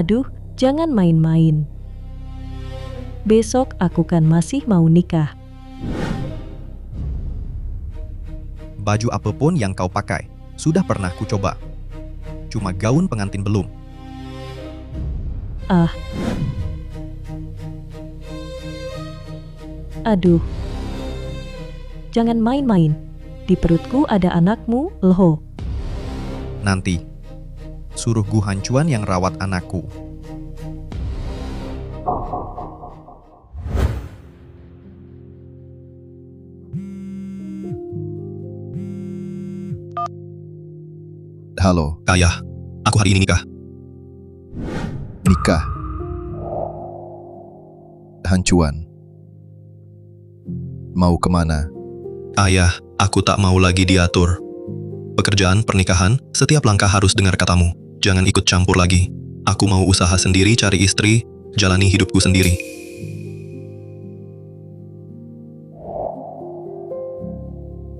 Aduh, jangan main-main. Besok aku kan masih mau nikah. Baju apapun yang kau pakai, sudah pernah ku coba. Cuma gaun pengantin belum. Ah. Aduh. Jangan main-main. Di perutku ada anakmu, loh. Nanti, suruh Gu Hancuan yang rawat anakku. Halo, Ayah, aku hari ini nikah. nikah. Hancuan. Mau kemana? Ayah, aku tak mau lagi diatur. Pekerjaan pernikahan, setiap langkah harus dengar katamu. Jangan ikut campur lagi. Aku mau usaha sendiri, cari istri, jalani hidupku sendiri.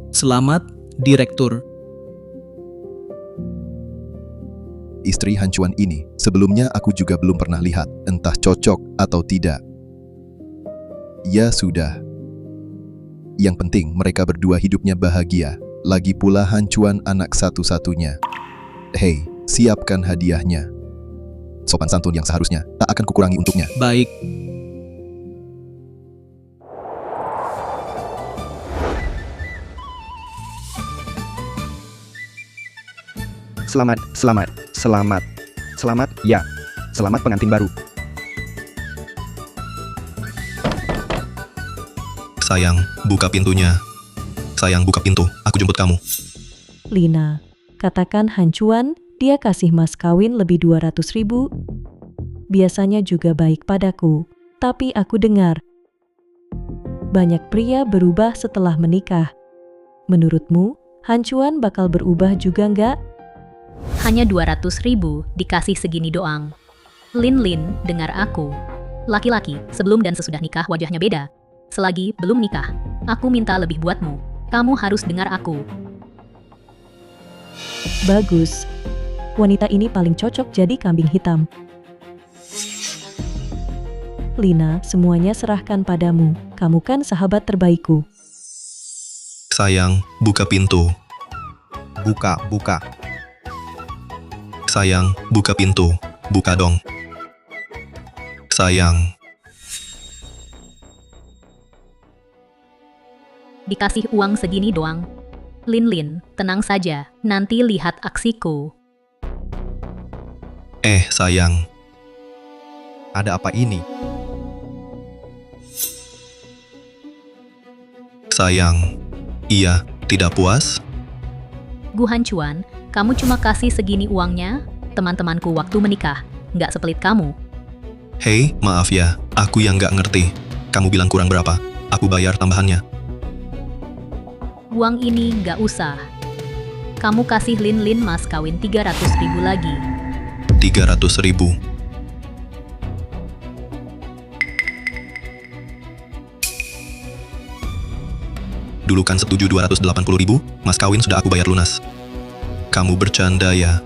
Selamat, Direktur. Istri Hancuan ini, sebelumnya aku juga belum pernah lihat, entah cocok atau tidak. Ya sudah. Yang penting mereka berdua hidupnya bahagia. Lagi pula Hancuan anak satu-satunya. Hei, siapkan hadiahnya. Sopan santun yang seharusnya tak akan kukurangi untuknya. Baik. Selamat, ya. Selamat pengantin baru. Sayang, buka pintunya. Sayang, buka pintu. Aku jemput kamu. Lina, katakan Hancuan, dia kasih mas kawin lebih 200.000. Biasanya juga baik padaku, tapi aku dengar banyak pria berubah setelah menikah. Menurutmu, Hancuan bakal berubah juga nggak? Hanya 200.000 dikasih segini doang. Lin, dengar aku. Laki-laki, sebelum dan sesudah nikah wajahnya beda. Selagi belum nikah, aku minta lebih buatmu. Kamu harus dengar aku. Bagus. Wanita ini paling cocok jadi kambing hitam. Lina, semuanya serahkan padamu. Kamu kan sahabat terbaikku. Sayang, buka pintu. Buka. Sayang, buka pintu. Buka dong. Sayang. Dikasih uang segini doang. Lin, tenang saja. Nanti lihat aksiku. Sayang. Ada apa ini? Sayang. Iya, tidak puas? Gu Hancuan, kamu cuma kasih segini uangnya? Teman-temanku waktu menikah, nggak sepelit kamu. Hei, maaf ya. Aku yang nggak ngerti. Kamu bilang kurang berapa? Aku bayar tambahannya. Uang ini nggak usah. Kamu kasih Lin mas kawin 300.000 lagi. 300.000. Dulu kan setuju 280.000, mas kawin sudah aku bayar lunas. Kamu bercanda ya?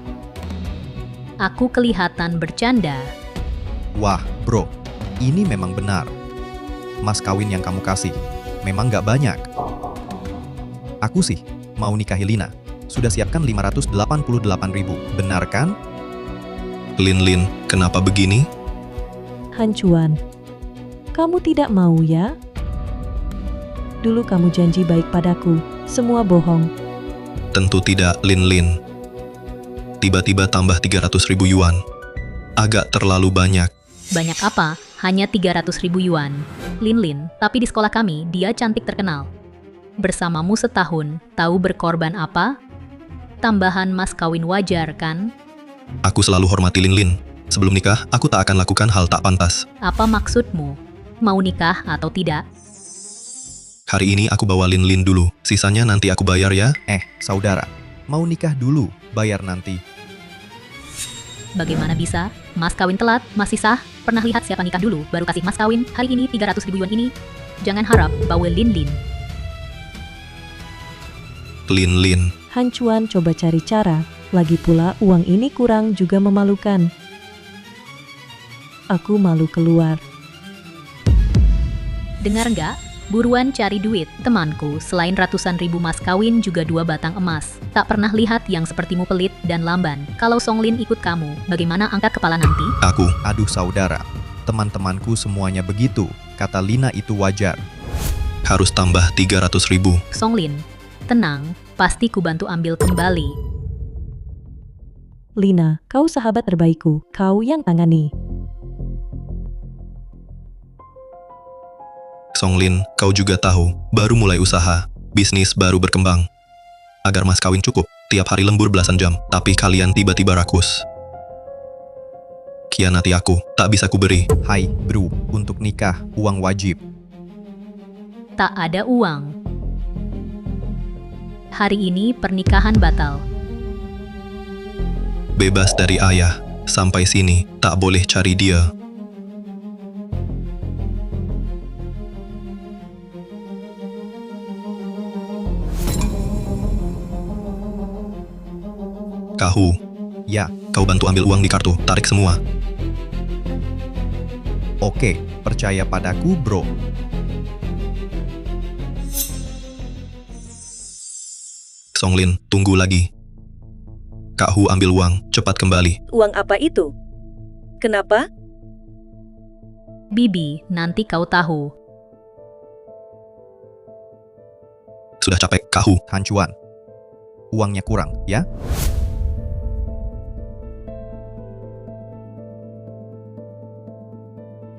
Aku kelihatan bercanda. Wah, bro. Ini memang benar. Mas kawin yang kamu kasih memang nggak banyak. Aku sih mau nikahi Lina. Sudah siapkan 588.000. Benar kan? Lin, kenapa begini? Hancuan, kamu tidak mau ya? Dulu kamu janji baik padaku, semua bohong. Tentu tidak, Lin. Tiba-tiba tambah 300.000 yuan. Agak terlalu banyak. Banyak apa? Hanya 300.000 yuan. Lin, tapi di sekolah kami dia cantik terkenal. Bersamamu setahun, tahu berkorban apa? Tambahan mas kawin wajar kan? Aku selalu hormati Lin. Sebelum nikah, aku tak akan lakukan hal tak pantas. Apa maksudmu? Mau nikah atau tidak? Hari ini aku bawa Lin dulu. Sisanya nanti aku bayar ya. Saudara. Mau nikah dulu, bayar nanti. Bagaimana bisa? Mas kawin telat, masih sah? Pernah lihat siapa nikah dulu, baru kasih mas kawin? Hari ini 300.000 yuan ini. Jangan harap bawa Lin. Lin. Hancuan coba cari cara, lagi pula uang ini kurang juga memalukan. Aku malu keluar. Dengar nggak? Buruan cari duit, temanku. Selain ratusan ribu mas kawin juga 2 batang emas. Tak pernah lihat yang sepertimu pelit dan lamban. Kalau Songlin ikut kamu, bagaimana angkat kepala nanti? Aduh saudara, teman-temanku semuanya begitu. Kata Lina itu wajar. Harus tambah 300.000. Songlin, tenang, pasti ku bantu ambil kembali. Lina, kau sahabat terbaikku. Kau yang tangani. Songlin, kau juga tahu, baru mulai usaha, bisnis baru berkembang. Agar mas kawin cukup, tiap hari lembur belasan jam, tapi kalian tiba-tiba rakus. Kianati aku, tak bisa kuberi. Hai bro, untuk nikah, uang wajib. Tak ada uang. Hari ini pernikahan batal. Bebas dari ayah, sampai sini, tak boleh cari dia. Kahu, Ya, kau bantu ambil uang di kartu, tarik semua. oke, percaya padaku bro. Songlin, tunggu lagi. Kahu ambil uang, cepat kembali. Uang apa itu? Kenapa? Bibi, nanti kau tahu. Sudah capek, Kahu. Hancuan. Uangnya kurang, ya?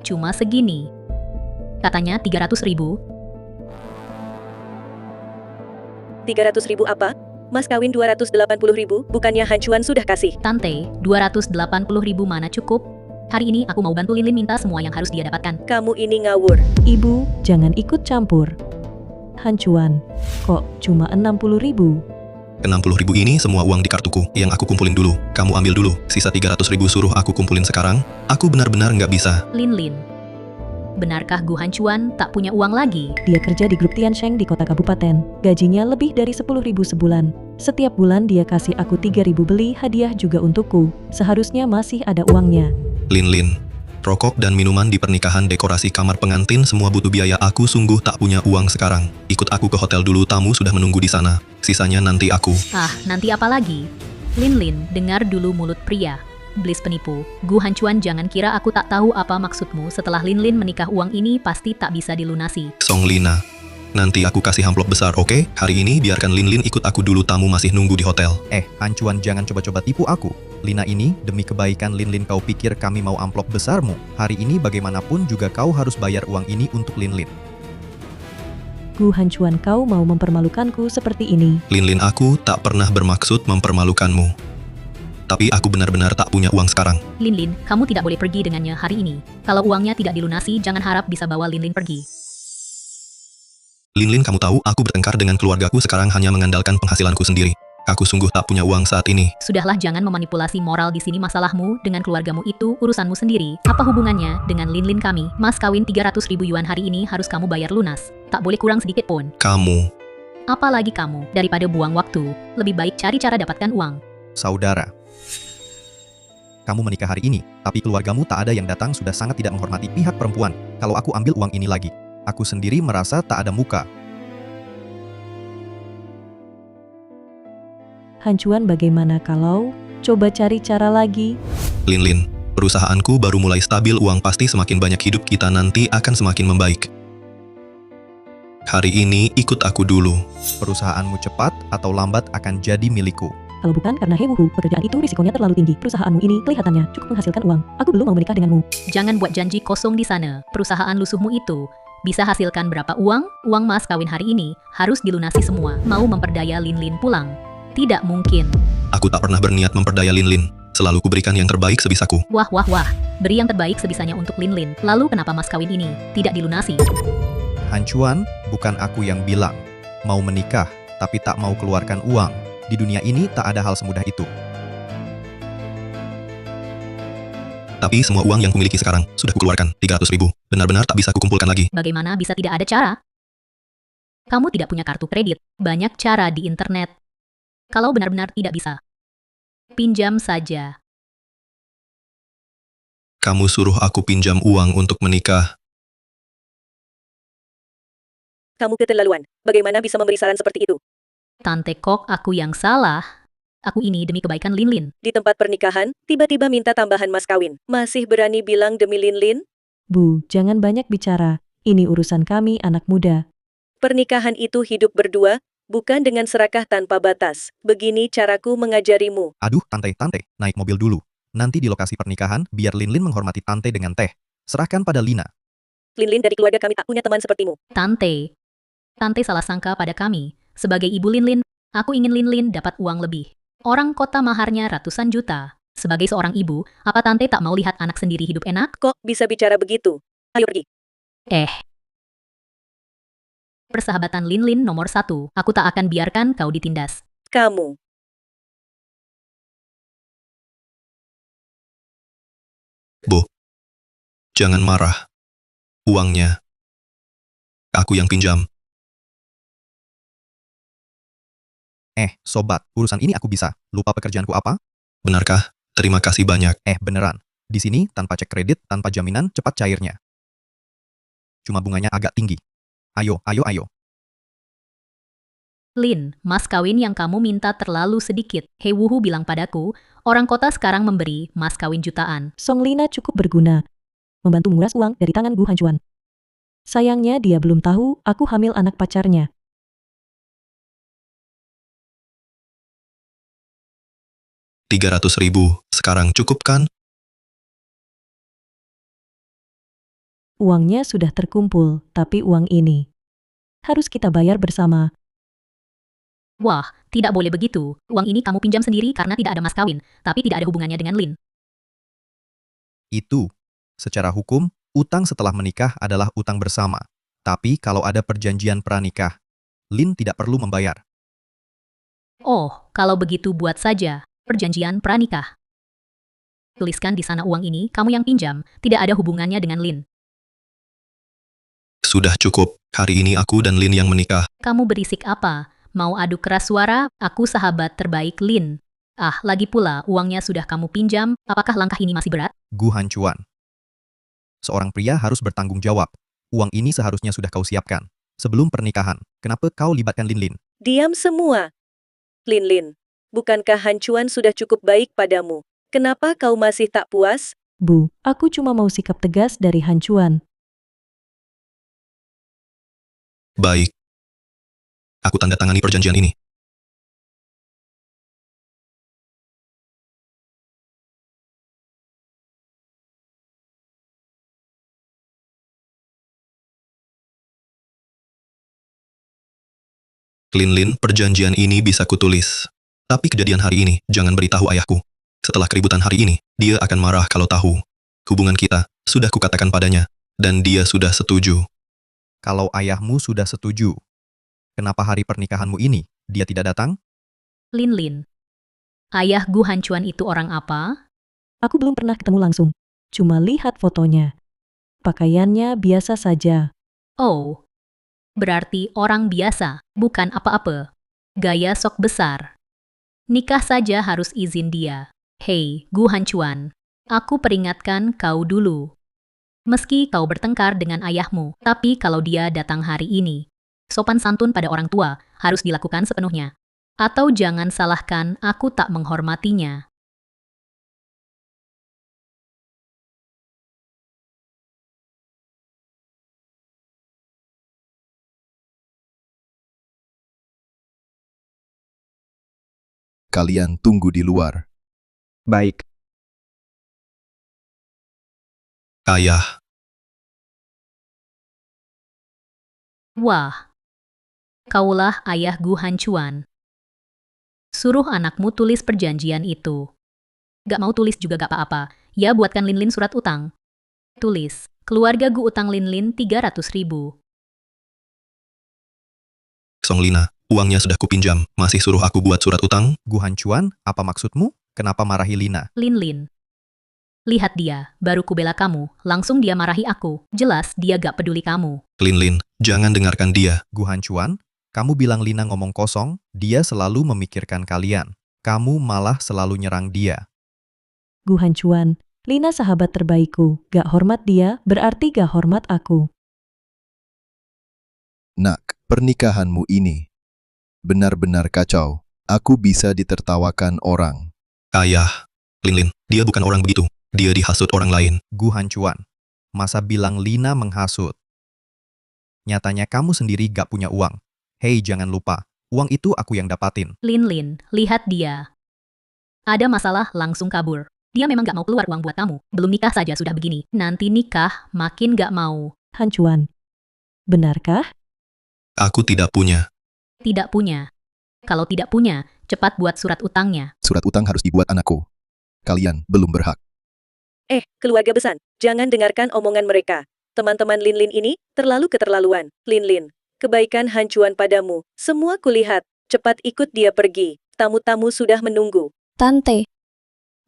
Cuma segini. Katanya 300.000. 300.000 apa? Mas kawin 280.000, bukannya Hancuan sudah kasih. Tante, 280.000 mana cukup? Hari ini aku mau bantu Lilin minta semua yang harus dia dapatkan. Kamu ini ngawur. Ibu, jangan ikut campur. Hancuan, kok cuma 60.000? 60.000 ini semua uang di kartuku, yang aku kumpulin dulu. Kamu ambil dulu, sisa 300.000 suruh aku kumpulin sekarang. Aku benar-benar nggak bisa. Lin, benarkah Gu Hancuan tak punya uang lagi? Dia kerja di grup Tiansheng di kota kabupaten. Gajinya lebih dari 10.000 sebulan. Setiap bulan dia kasih aku 3.000 beli hadiah juga untukku. Seharusnya masih ada uangnya. Lin, rokok dan minuman di pernikahan, dekorasi kamar pengantin, semua butuh biaya. Aku sungguh tak punya uang sekarang. Ikut aku ke hotel dulu, tamu sudah menunggu di sana. Sisanya nanti aku. Nanti apa lagi? Lin, dengar dulu mulut pria. Iblis penipu. Gu Hancuan, jangan kira aku tak tahu apa maksudmu. Setelah Lin menikah, uang ini pasti tak bisa dilunasi. Songlina, nanti aku kasih amplop besar, oke? Hari ini biarkan Lin ikut aku dulu, tamu masih nunggu di hotel. Hancuan, jangan coba-coba tipu aku. Lina ini, demi kebaikan Lin, kau pikir kami mau amplop besarmu? Hari ini bagaimanapun juga kau harus bayar uang ini untuk Lin. Gu Hancuan, kau mau mempermalukanku seperti ini. Lin, aku tak pernah bermaksud mempermalukanmu. Tapi aku benar-benar tak punya uang sekarang. Lin, kamu tidak boleh pergi dengannya hari ini. Kalau uangnya tidak dilunasi, jangan harap bisa bawa Lin pergi. Lin, kamu tahu aku bertengkar dengan keluargaku sekarang hanya mengandalkan penghasilanku sendiri. Aku sungguh tak punya uang saat ini. Sudahlah, jangan memanipulasi moral di sini. Masalahmu dengan keluargamu itu urusanmu sendiri. Apa hubungannya dengan Lin kami? Mas kawin 300.000 yuan hari ini harus kamu bayar lunas. Tak boleh kurang sedikit pun. Kamu. Apalagi kamu, daripada buang waktu, lebih baik cari cara dapatkan uang. Saudara, kamu menikah hari ini, tapi keluargamu tak ada yang datang, sudah sangat tidak menghormati pihak perempuan. Kalau aku ambil uang ini lagi, aku sendiri merasa tak ada muka. Hancuan, bagaimana kalau coba cari cara lagi? Lin, perusahaanku baru mulai stabil, uang pasti semakin banyak, hidup kita nanti akan semakin membaik. Hari ini ikut aku dulu. Perusahaanmu cepat atau lambat akan jadi milikku. Kalau bukan karena hewuhu, pekerjaan itu risikonya terlalu tinggi. Perusahaanmu ini kelihatannya cukup menghasilkan uang. Aku belum mau menikah denganmu. Jangan buat janji kosong di sana. Perusahaan lusuhmu itu bisa hasilkan berapa uang? Uang mas kawin hari ini harus dilunasi semua. Mau memperdaya Lin pulang? Tidak mungkin. Aku tak pernah berniat memperdaya Lin. Selalu kuberikan yang terbaik sebisaku. Wah. Beri yang terbaik sebisanya untuk Lin. Lalu kenapa mas kawin ini tidak dilunasi? Hancuan, bukan aku yang bilang. Mau menikah, tapi tak mau keluarkan uang. Di dunia ini tak ada hal semudah itu. Tapi semua uang yang kumiliki sekarang sudah kukeluarkan, 300.000. Benar-benar tak bisa kukumpulkan lagi. Bagaimana bisa tidak ada cara? Kamu tidak punya kartu kredit. Banyak cara di internet. Kalau benar-benar tidak bisa, pinjam saja. Kamu suruh aku pinjam uang untuk menikah. Kamu keterlaluan. Bagaimana bisa memberi saran seperti itu? Tante Kok, aku yang salah. Aku ini demi kebaikan Lin Lin. Di tempat pernikahan, tiba-tiba minta tambahan mas kawin. Masih berani bilang demi Lin Lin? Bu, jangan banyak bicara. Ini urusan kami anak muda. Pernikahan itu hidup berdua, bukan dengan serakah tanpa batas. Begini caraku mengajarimu. Aduh, tante, naik mobil dulu. Nanti di lokasi pernikahan, biar Lin Lin menghormati tante dengan teh. Serahkan pada Lina. Lin Lin, dari keluarga kami tak punya teman sepertimu. Tante salah sangka pada kami. Sebagai ibu Lin Lin, aku ingin Lin Lin dapat uang lebih. Orang kota maharnya ratusan juta. Sebagai seorang ibu, apa tante tak mau lihat anak sendiri hidup enak? Kok bisa bicara begitu? Ayo pergi. Persahabatan Lin Lin nomor 1. Aku tak akan biarkan kau ditindas. Kamu. Bo, jangan marah. Uangnya, aku yang pinjam. Sobat, urusan ini aku bisa. Lupa pekerjaanku apa? Benarkah? Terima kasih banyak. Beneran. Di sini, tanpa cek kredit, tanpa jaminan, cepat cairnya. Cuma bunganya agak tinggi. Ayo. Lin, mas kawin yang kamu minta terlalu sedikit. Hei Wuhu bilang padaku, orang kota sekarang memberi mas kawin jutaan. Song Lina cukup berguna. Membantu menguras uang dari tangan Gu Hancuan. Sayangnya dia belum tahu aku hamil anak pacarnya. 300.000, sekarang cukup kan? Uangnya sudah terkumpul, tapi uang ini harus kita bayar bersama. Wah, tidak boleh begitu. Uang ini kamu pinjam sendiri karena tidak ada mas kawin, tapi tidak ada hubungannya dengan Lin. Itu. Secara hukum, utang setelah menikah adalah utang bersama. Tapi kalau ada perjanjian pranikah, Lin tidak perlu membayar. Oh, kalau begitu buat saja perjanjian pranikah. Tuliskan di sana uang ini kamu yang pinjam, tidak ada hubungannya dengan Lin. Sudah cukup. Hari ini aku dan Lin yang menikah. Kamu berisik apa? Mau adu keras suara? Aku sahabat terbaik Lin. Lagi pula uangnya sudah kamu pinjam, apakah langkah ini masih berat? Gu Hancuan. Seorang pria harus bertanggung jawab. Uang ini seharusnya sudah kau siapkan. Sebelum pernikahan, kenapa kau libatkan Lin Lin? Diam semua. Lin Lin, bukankah Hancuan sudah cukup baik padamu? Kenapa kau masih tak puas? Bu, aku cuma mau sikap tegas dari Hancuan. Baik. Aku tanda tangani perjanjian ini. Lin Lin, perjanjian ini bisa kutulis. Tapi kejadian hari ini, jangan beritahu ayahku. Setelah keributan hari ini, dia akan marah kalau tahu. Hubungan kita, sudah kukatakan padanya, dan dia sudah setuju. Kalau ayahmu sudah setuju, kenapa hari pernikahanmu ini dia tidak datang? Lin Lin. Ayah Gu Hancuan itu orang apa? Aku belum pernah ketemu langsung. Cuma lihat fotonya. Pakaiannya biasa saja. Oh, berarti orang biasa, bukan apa-apa. Gaya sok besar. Nikah saja harus izin dia. Hei, Gu Hancuan. Aku peringatkan kau dulu. Meski kau bertengkar dengan ayahmu, tapi kalau dia datang hari ini, sopan santun pada orang tua harus dilakukan sepenuhnya. Atau jangan salahkan aku tak menghormatinya. Kalian tunggu di luar. Baik. Ayah, Wah, kaulah ayah Gu Hancuan. Suruh anakmu tulis perjanjian itu. Gak mau tulis juga gak apa-apa. Ya buatkan Lin Lin surat utang. Tulis, keluarga Gu utang Lin Lin 300.000. Song Lina, uangnya sudah kupinjam, masih suruh aku buat surat utang? Gu Hancuan, apa maksudmu? Kenapa marahi Lina? Lin Lin. Lihat dia, baru kubela kamu, langsung dia marahi aku. Jelas dia gak peduli kamu. Lin Lin, jangan dengarkan dia. Gu Hancuan, kamu bilang Lina ngomong kosong, dia selalu memikirkan kalian. Kamu malah selalu nyerang dia. Gu Hancuan, Lina sahabat terbaikku, gak hormat dia berarti gak hormat aku. Nak, pernikahanmu ini benar-benar kacau. Aku bisa ditertawakan orang. Ayah, Lin, dia bukan orang begitu. Dia dihasut orang lain. Gu Hancuan, masa bilang Lina menghasut? Nyatanya kamu sendiri gak punya uang. Hei, jangan lupa, uang itu aku yang dapatin. Lin, lihat dia. Ada masalah langsung kabur. Dia memang gak mau keluar uang buat kamu. Belum nikah saja sudah begini. Nanti nikah makin gak mau. Hancuan. Benarkah? Aku tidak punya. Tidak punya. Kalau tidak punya, cepat buat surat utangnya. Surat utang harus dibuat anakku. Kalian belum berhak. Keluarga besar, jangan dengarkan omongan mereka. Teman-teman Lin ini terlalu keterlaluan. Lin, kebaikan Hancuan padamu. Semua kulihat. Cepat ikut dia pergi. Tamu-tamu sudah menunggu. Tante,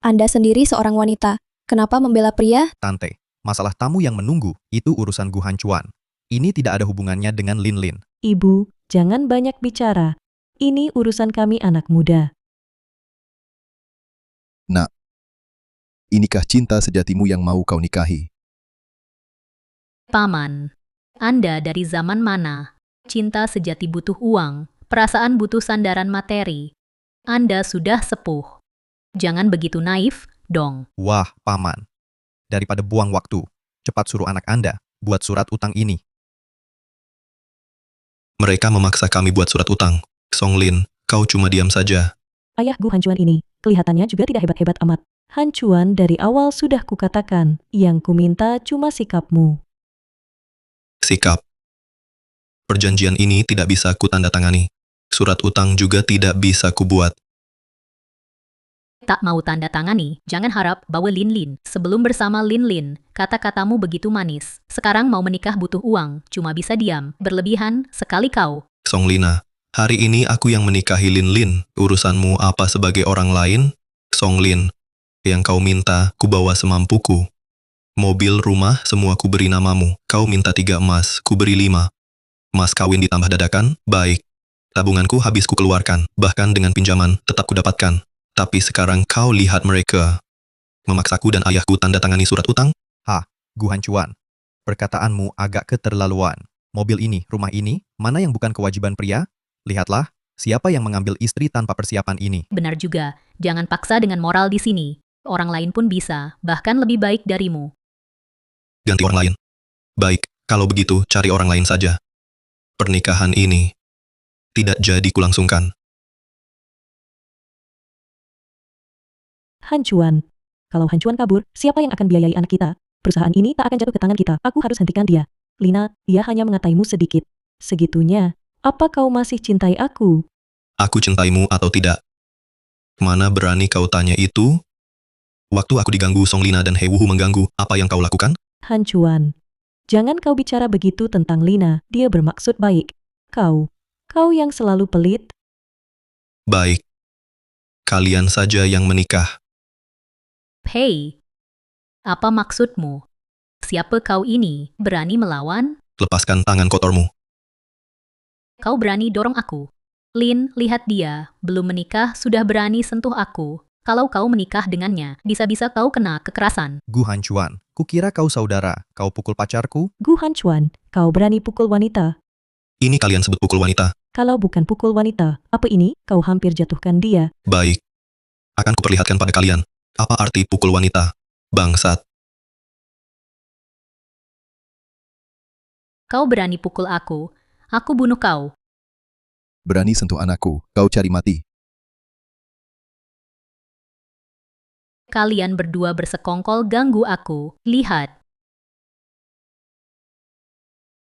Anda sendiri seorang wanita. Kenapa membela pria? Tante, masalah tamu yang menunggu, itu urusan Gu Hancuan. Ini tidak ada hubungannya dengan Lin. Ibu, jangan banyak bicara. Ini urusan kami anak muda. Nak, inikah cinta sejatimu yang mau kau nikahi? Paman, Anda dari zaman mana? Cinta sejati butuh uang, perasaan butuh sandaran materi. Anda sudah sepuh. Jangan begitu naif, dong. Wah, Paman. Daripada buang waktu, cepat suruh anak Anda buat surat utang ini. Mereka memaksa kami buat surat utang. Song Lin, kau cuma diam saja. Ayah Gu Hancuan ini, kelihatannya juga tidak hebat-hebat amat. Hancuan dari awal sudah kukatakan, yang kuminta cuma sikapmu. Sikap. Perjanjian ini tidak bisa kutandatangani. Surat utang juga tidak bisa kubuat. Tak mau tanda tangani, jangan harap bawa Lin. Sebelum bersama Lin, kata-katamu begitu manis. Sekarang mau menikah butuh uang, cuma bisa diam. Berlebihan sekali kau. Song Lina, hari ini aku yang menikahi Lin. Urusanmu apa sebagai orang lain? Song Lin, yang kau minta, ku bawa semampuku. Mobil, rumah, semua ku beri namamu. Kau minta 3 emas, ku beri 5. Mas kawin ditambah dadakan, baik. Tabunganku habis ku keluarkan, bahkan dengan pinjaman, tetap ku dapatkan. Tapi sekarang kau lihat mereka. Memaksaku dan ayahku tanda tangani surat utang? Gu Hancuan, perkataanmu agak keterlaluan. Mobil ini, rumah ini, mana yang bukan kewajiban pria? Lihatlah, siapa yang mengambil istri tanpa persiapan ini? Benar juga, jangan paksa dengan moral di sini. Orang lain pun bisa, bahkan lebih baik darimu. Ganti orang lain. Baik, kalau begitu cari orang lain saja. Pernikahan ini tidak jadi kulangsungkan. Hancuan. Kalau Hancuan kabur, siapa yang akan biayai anak kita? Perusahaan ini tak akan jatuh ke tangan kita. Aku harus hentikan dia. Lina, dia hanya mengataimu sedikit. Segitunya. Apa kau masih cintai aku? Aku cintaimu atau tidak? Mana berani kau tanya itu? Waktu aku diganggu Song Lina dan He Wuhu mengganggu, apa yang kau lakukan? Hancuan. Jangan kau bicara begitu tentang Lina. Dia bermaksud baik. Kau yang selalu pelit. Baik. Kalian saja yang menikah. Hei, apa maksudmu? Siapa kau ini? Berani melawan? Lepaskan tangan kotormu. Kau berani dorong aku. Lin, lihat dia. Belum menikah sudah berani sentuh aku. Kalau kau menikah dengannya, bisa-bisa kau kena kekerasan. Gu Hancuan, kukira kau saudara, kau pukul pacarku? Gu Hancuan, kau berani pukul wanita. Ini kalian sebut pukul wanita. Kalau bukan pukul wanita, apa ini? Kau hampir jatuhkan dia. Baik. Akan kuperlihatkan pada kalian. Apa arti pukul wanita? Bangsat. Kau berani pukul aku bunuh kau. Berani sentuh anakku, kau cari mati. Kalian berdua bersekongkol ganggu aku. Lihat.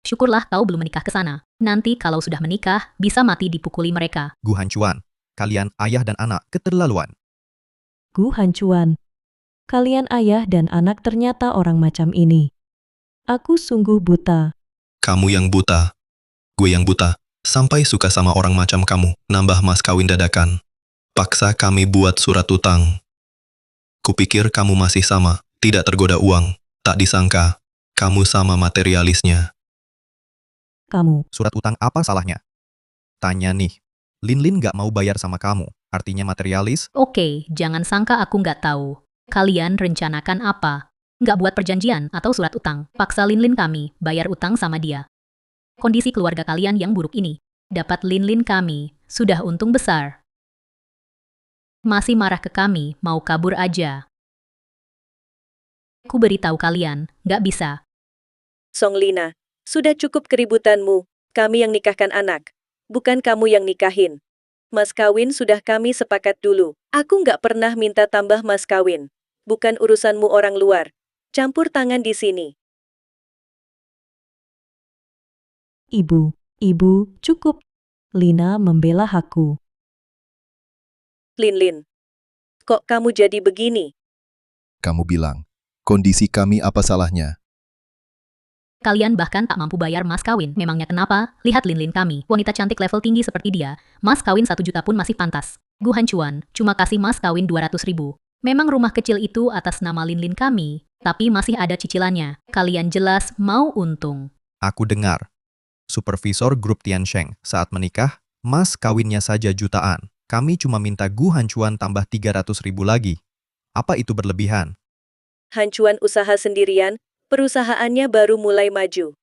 Syukurlah kau belum menikah ke sana. Nanti kalau sudah menikah, bisa mati dipukuli mereka. Gu Hancuan, kalian ayah dan anak keterlaluan. Gu Hancuan. Kalian ayah dan anak ternyata orang macam ini. Aku sungguh buta. Kamu yang buta. Gue yang buta. Sampai suka sama orang macam kamu. Nambah mas kawin dadakan. Paksa kami buat surat utang. Kupikir kamu masih sama. Tidak tergoda uang. Tak disangka. Kamu sama materialisnya. Kamu. Surat utang apa salahnya? Tanya nih. Lin gak mau bayar sama kamu. Artinya materialis? Oke, jangan sangka aku nggak tahu. Kalian rencanakan apa? Nggak buat perjanjian atau surat utang. Paksa Linlin kami bayar utang sama dia. Kondisi keluarga kalian yang buruk ini. Dapat Linlin kami, sudah untung besar. Masih marah ke kami, mau kabur aja. Ku beritahu kalian, nggak bisa. Song Lina, sudah cukup keributanmu. Kami yang nikahkan anak. Bukan kamu yang nikahin. Mas kawin sudah kami sepakat dulu. Aku nggak pernah minta tambah mas kawin. Bukan urusanmu orang luar. Campur tangan di sini. Ibu, cukup. Lina membela aku. Linlin, kok kamu jadi begini? Kamu bilang, kondisi kami apa salahnya? Kalian bahkan tak mampu bayar mas kawin. Memangnya kenapa? Lihat Linlin kami, wanita cantik level tinggi seperti dia. Mas kawin 1 juta pun masih pantas. Gu Hancuan, cuma kasih mas kawin 200.000. Memang rumah kecil itu atas nama Linlin kami, tapi masih ada cicilannya. Kalian jelas mau untung. Aku dengar. Supervisor grup Tiansheng saat menikah, mas kawinnya saja jutaan. Kami cuma minta Gu Hancuan tambah 300.000 lagi. Apa itu berlebihan? Hancuan usaha sendirian, perusahaannya baru mulai maju.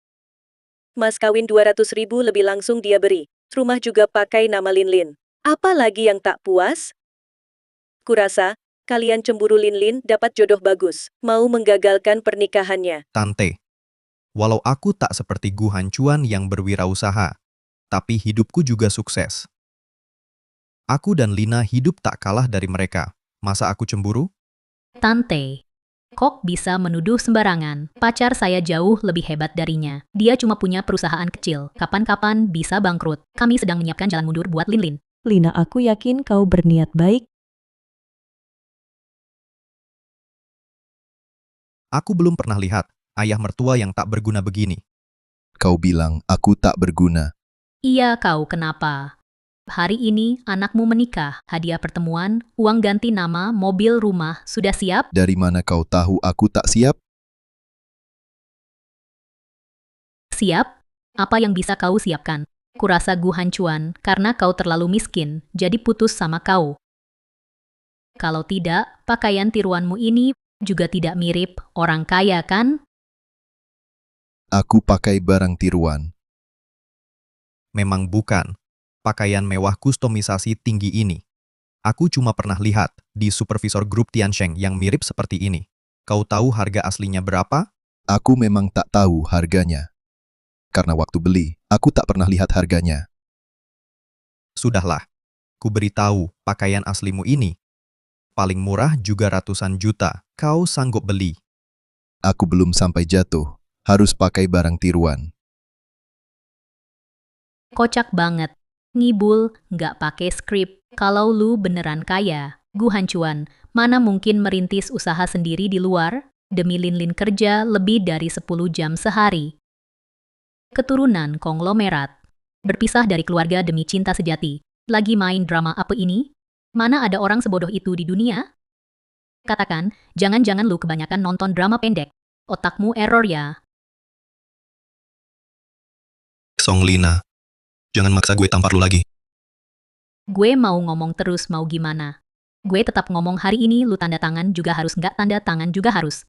Mas kawin 200.000 lebih langsung dia beri. Rumah juga pakai nama Linlin. Apa lagi yang tak puas? Kurasa, kalian cemburu Linlin dapat jodoh bagus. Mau menggagalkan pernikahannya. Tante, walau aku tak seperti Gu Hancuan yang berwirausaha, tapi hidupku juga sukses. Aku dan Lina hidup tak kalah dari mereka. Masa aku cemburu? Tante, kok bisa menuduh sembarangan? Pacar saya jauh lebih hebat darinya. Dia cuma punya perusahaan kecil. Kapan-kapan bisa bangkrut. Kami sedang menyiapkan jalan mundur buat Linlin. Lina, aku yakin kau berniat baik. Aku belum pernah lihat ayah mertua yang tak berguna begini. Kau bilang aku tak berguna. Iya, kau kenapa? Hari ini anakmu menikah, hadiah pertemuan, uang ganti nama, mobil, rumah, sudah siap? Dari mana kau tahu aku tak siap? Siap? Apa yang bisa kau siapkan? Kurasa Gu Hancuan, karena kau terlalu miskin, jadi putus sama kau. Kalau tidak, pakaian tiruanmu ini juga tidak mirip orang kaya kan? Aku pakai barang tiruan. Memang bukan. Pakaian mewah kustomisasi tinggi ini. Aku cuma pernah lihat di supervisor grup Tiansheng yang mirip seperti ini. Kau tahu harga aslinya berapa? Aku memang tak tahu harganya. Karena waktu beli, aku tak pernah lihat harganya. Sudahlah. Ku beritahu pakaian aslimu ini. Paling murah juga ratusan juta. Kau sanggup beli. Aku belum sampai jatuh. Harus pakai barang tiruan. Kocak banget. Ngibul, nggak pakai skrip. Kalau lu beneran kaya, Gu Hancuan, mana mungkin merintis usaha sendiri di luar? Demi Linlin kerja lebih dari 10 jam sehari. Keturunan konglomerat. Berpisah dari keluarga demi cinta sejati. Lagi main drama apa ini? Mana ada orang sebodoh itu di dunia? Katakan, jangan-jangan lu kebanyakan nonton drama pendek. Otakmu error ya. Song Lina, jangan maksa gue tampar lu lagi. Gue mau ngomong terus mau gimana. Gue tetap ngomong hari ini lu tanda tangan juga harus nggak tanda tangan juga harus.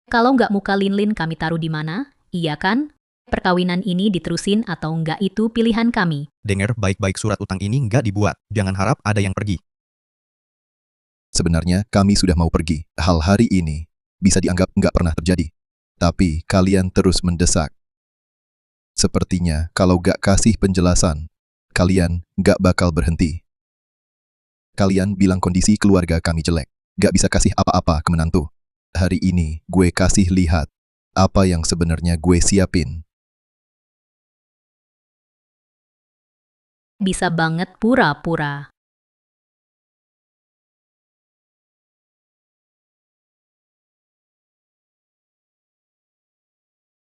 Kalau nggak muka Linlin kami taruh di mana, iya kan? Perkawinan ini diterusin atau nggak itu pilihan kami. Dengar baik-baik surat utang ini nggak dibuat. Jangan harap ada yang pergi. Sebenarnya kami sudah mau pergi. Hal hari ini bisa dianggap nggak pernah terjadi. Tapi kalian terus mendesak. Sepertinya kalau nggak kasih penjelasan, kalian nggak bakal berhenti. Kalian bilang kondisi keluarga kami jelek. Nggak bisa kasih apa-apa ke menantu. Hari ini gue kasih lihat apa yang sebenarnya gue siapin. Bisa banget pura-pura.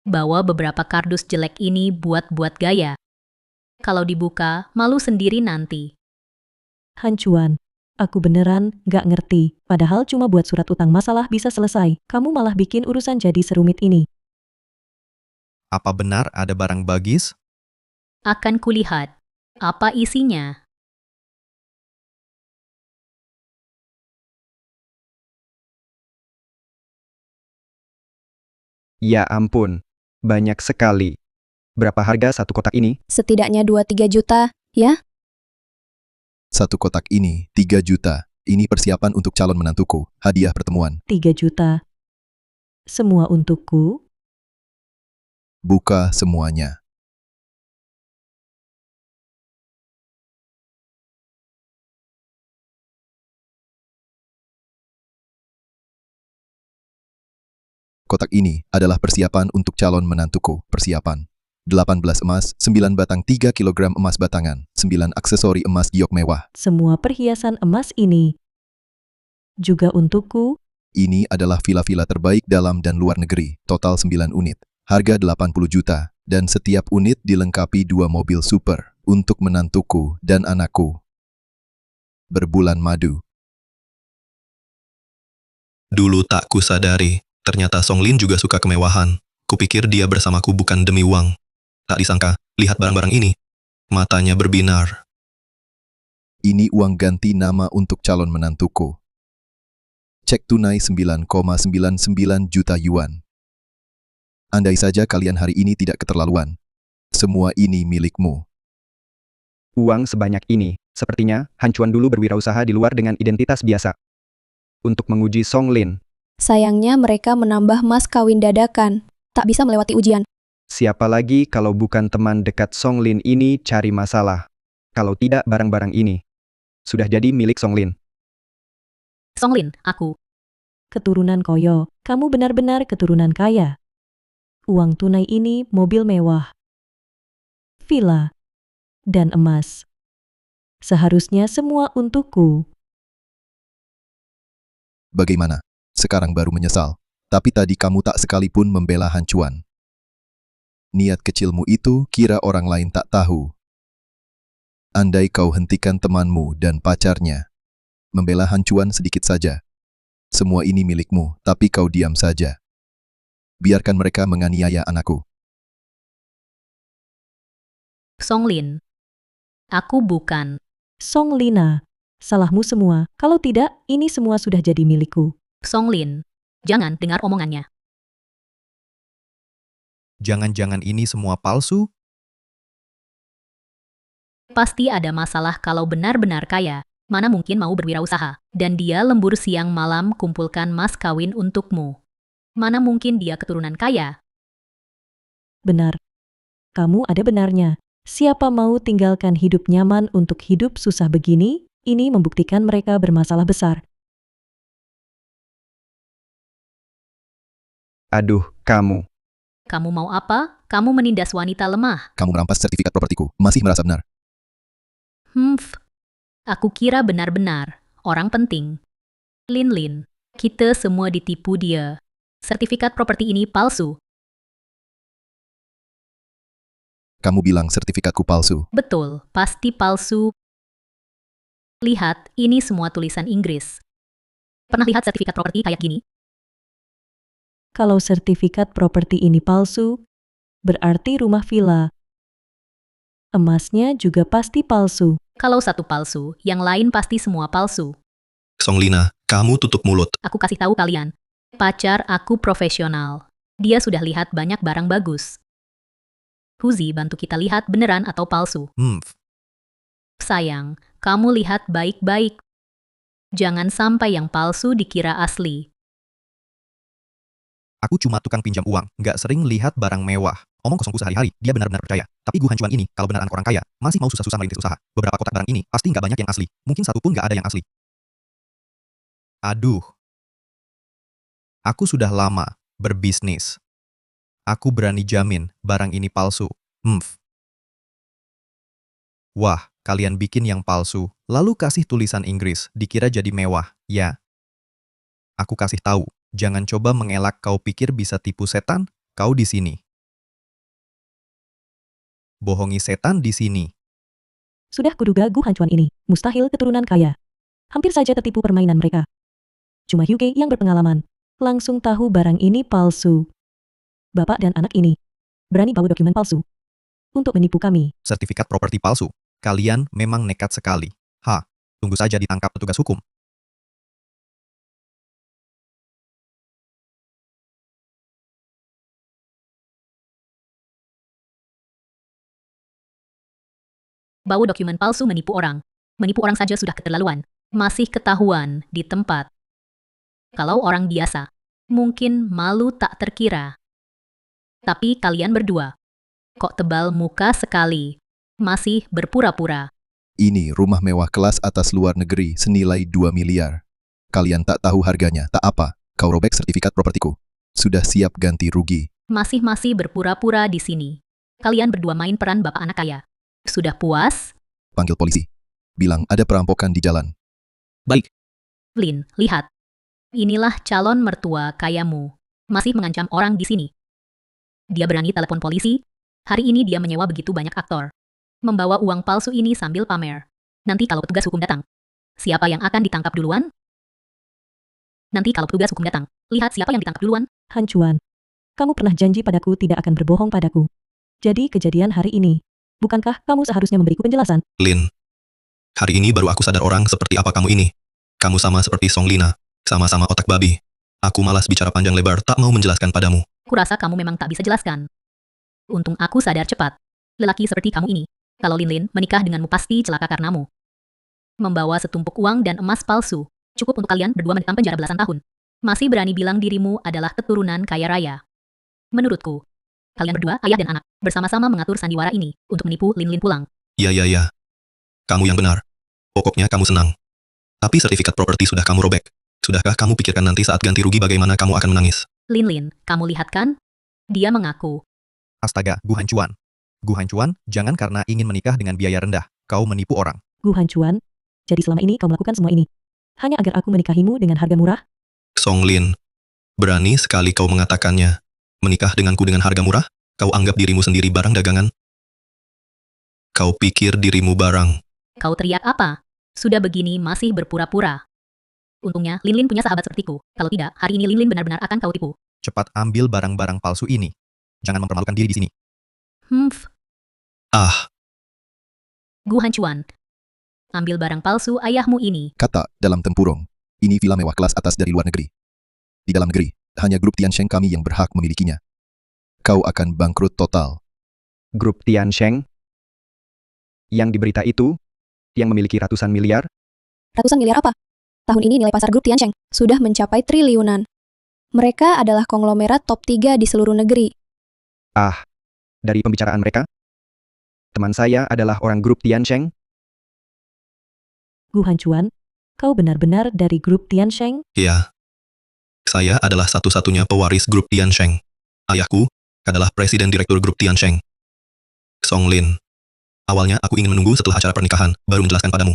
Bawa beberapa kardus jelek ini buat gaya. Kalau dibuka, malu sendiri nanti. Hancuan, aku beneran nggak ngerti. Padahal cuma buat surat utang masalah bisa selesai. Kamu malah bikin urusan jadi serumit ini. Apa benar ada barang bagis? Akan kulihat. Apa isinya? Ya ampun, banyak sekali. Berapa harga satu kotak ini? Setidaknya 2-3 juta, ya? Satu kotak ini 3 juta. Ini persiapan untuk calon menantuku. Hadiah pertemuan. 3 juta. Semua untukku? Buka semuanya. Kotak ini adalah persiapan untuk calon menantuku. Persiapan. 18 emas, 9 batang 3 kilogram emas batangan, 9 aksesori emas giok mewah. Semua perhiasan emas ini juga untukku? Ini adalah villa-villa terbaik dalam dan luar negeri, total 9 unit. Harga 80 juta, dan setiap unit dilengkapi 2 mobil super untuk menantuku dan anakku. Berbulan madu. Dulu tak kusadari, ternyata Song Lin juga suka kemewahan. Kupikir dia bersamaku bukan demi uang. Tak disangka, lihat barang-barang ini. Matanya berbinar. Ini uang ganti nama untuk calon menantuku. Cek tunai 9,99 juta yuan. Andai saja kalian hari ini tidak keterlaluan. Semua ini milikmu. Uang sebanyak ini, sepertinya Han Chuan dulu berwirausaha di luar dengan identitas biasa. Untuk menguji Song Lin, Sayangnya mereka menambah mas kawin dadakan. Tak bisa melewati ujian. siapa lagi kalau bukan teman dekat Song Lin ini cari masalah. Kalau tidak barang-barang ini sudah jadi milik Song Lin. Song Lin, aku. Keturunan Koyo, kamu benar-benar keturunan kaya. Uang tunai ini mobil mewah, villa, dan emas. Seharusnya semua untukku. Bagaimana? Sekarang baru menyesal. Tapi tadi kamu tak sekalipun membela Han Chuan. Niat kecilmu itu kira orang lain tak tahu. Andai kau hentikan temanmu dan pacarnya, membela Han Chuan sedikit saja. Semua ini milikmu, tapi kau diam saja. Biarkan mereka menganiaya anakku. Song Lin. Aku bukan. Song Lina, salahmu semua. Kalau tidak, ini semua sudah jadi milikku. Song Lin. Jangan dengar omongannya. Jangan-jangan ini semua palsu? Pasti ada masalah kalau benar-benar kaya. Mana mungkin mau berwirausaha. Dan dia lembur siang malam kumpulkan mas kawin untukmu. Mana mungkin dia keturunan kaya. Benar. Kamu ada benarnya. Siapa mau tinggalkan hidup nyaman untuk hidup susah begini? Ini membuktikan mereka bermasalah besar. Aduh, kamu. Kamu mau apa? Kamu menindas wanita lemah. Kamu merampas sertifikat propertiku. Masih merasa benar. Aku kira benar-benar orang penting. Lin, kita semua ditipu dia. Sertifikat properti ini palsu. Kamu bilang sertifikatku palsu. Betul, pasti palsu. Lihat, ini semua tulisan Inggris. Pernah lihat sertifikat properti kayak gini? Kalau sertifikat properti ini palsu, berarti rumah villa. Emasnya juga pasti palsu. Kalau satu palsu, yang lain pasti semua palsu. Song Lina, kamu tutup mulut. Aku kasih tahu kalian. Pacar aku profesional. Dia sudah lihat banyak barang bagus. Huzi bantu kita lihat beneran atau palsu. Sayang, kamu lihat baik-baik. Jangan sampai yang palsu dikira asli. Aku cuma tukang pinjam uang, nggak sering lihat barang mewah. Omong kosongku sehari-hari, dia benar-benar percaya. Tapi gu Han Chuan ini, kalau benar anak orang kaya, masih mau susah-susah merintis usaha. Beberapa kotak barang ini, pasti nggak banyak yang asli. Mungkin satu pun nggak ada yang asli. Aduh. Aku sudah lama berbisnis. Aku berani jamin, barang ini palsu. Wah, kalian bikin yang palsu, lalu kasih tulisan Inggris, dikira jadi mewah, ya. Aku kasih tahu, jangan coba mengelak kau pikir bisa tipu setan, kau di sini. Bohongi setan di sini. Sudah kuduga Gu Han Chuan ini, mustahil keturunan kaya. Hampir saja tertipu permainan mereka. Cuma Hyuge yang berpengalaman, langsung tahu barang ini palsu. Bapak dan anak ini berani bawa dokumen palsu untuk menipu kami. Sertifikat properti palsu. Kalian memang nekat sekali. Tunggu saja ditangkap petugas hukum. Bawa dokumen palsu menipu orang. Menipu orang saja sudah keterlaluan. Masih ketahuan di tempat. Kalau orang biasa, mungkin malu tak terkira. Tapi kalian berdua, kok tebal muka sekali, masih berpura-pura. Ini rumah mewah kelas atas luar negeri senilai 2 miliar. Kalian tak tahu harganya, tak apa. Kau robek sertifikat propertiku. Sudah siap ganti rugi. Masih berpura-pura di sini. Kalian berdua main peran bapak anak kaya. Sudah puas? Panggil polisi. Bilang ada perampokan di jalan. Baik, Lin, lihat. Inilah calon mertua kayamu. Masih mengancam orang di sini. Dia berani telepon polisi. Hari ini dia menyewa begitu banyak aktor. Membawa uang palsu ini sambil pamer. Nanti kalau petugas hukum datang, siapa yang akan ditangkap duluan? Nanti kalau petugas hukum datang, lihat siapa yang ditangkap duluan. Han Chuan, kamu pernah janji padaku tidak akan berbohong padaku. Jadi kejadian hari ini, bukankah kamu seharusnya memberiku penjelasan? Lin. Hari ini baru aku sadar orang seperti apa kamu ini. Kamu sama seperti Song Lina. Sama-sama otak babi. Aku malas bicara panjang lebar, tak mau menjelaskan padamu. Kurasa kamu memang tak bisa jelaskan. Untung aku sadar cepat. Lelaki seperti kamu ini, kalau Lin menikah denganmu pasti celaka karenamu. Membawa setumpuk uang dan emas palsu, cukup untuk kalian berdua mendekam penjara belasan tahun. Masih berani bilang dirimu adalah keturunan kaya raya. Menurutku, kalian berdua, ayah dan anak, bersama-sama mengatur sandiwara ini untuk menipu Lin pulang. Ya. Kamu yang benar. Pokoknya kamu senang. Tapi sertifikat properti sudah kamu robek. Sudahkah kamu pikirkan nanti saat ganti rugi bagaimana kamu akan menangis? Lin, kamu lihat kan? Dia mengaku. Astaga, Gu Hancuan. Gu Hancuan, jangan karena ingin menikah dengan biaya rendah, kau menipu orang. Gu Han Chuan, jadi selama ini kau melakukan semua ini hanya agar aku menikahimu dengan harga murah? Song Lin, berani sekali kau mengatakannya. Menikah denganku dengan harga murah? Kau anggap dirimu sendiri barang dagangan? Kau pikir dirimu barang? Kau teriak apa? Sudah begini masih berpura-pura. Untungnya Lin punya sahabat sepertiku. Kalau tidak, hari ini Lin benar-benar akan kau tipu. Cepat ambil barang-barang palsu ini. Jangan mempermalukan diri di sini. Ah, Gu Hancuan. Ambil barang palsu ayahmu ini. Kata dalam tempurung. Ini villa mewah kelas atas dari luar negeri. Di dalam negeri, hanya grup Tiansheng kami yang berhak memilikinya. Kau akan bangkrut total. Grup Tiansheng? Yang di berita itu, yang memiliki ratusan miliar? Ratusan miliar apa? Tahun ini nilai pasar grup Tiansheng sudah mencapai triliunan. Mereka adalah konglomerat top 3 di seluruh negeri. Ah, dari pembicaraan mereka? Teman saya adalah orang grup Tiansheng? Gu Han Chuan, kau benar-benar dari grup Tiansheng? ya. Saya adalah satu-satunya pewaris grup Tiansheng. Ayahku adalah presiden direktur grup Tiansheng. Song Lin. Awalnya aku ingin menunggu setelah acara pernikahan, baru menjelaskan padamu.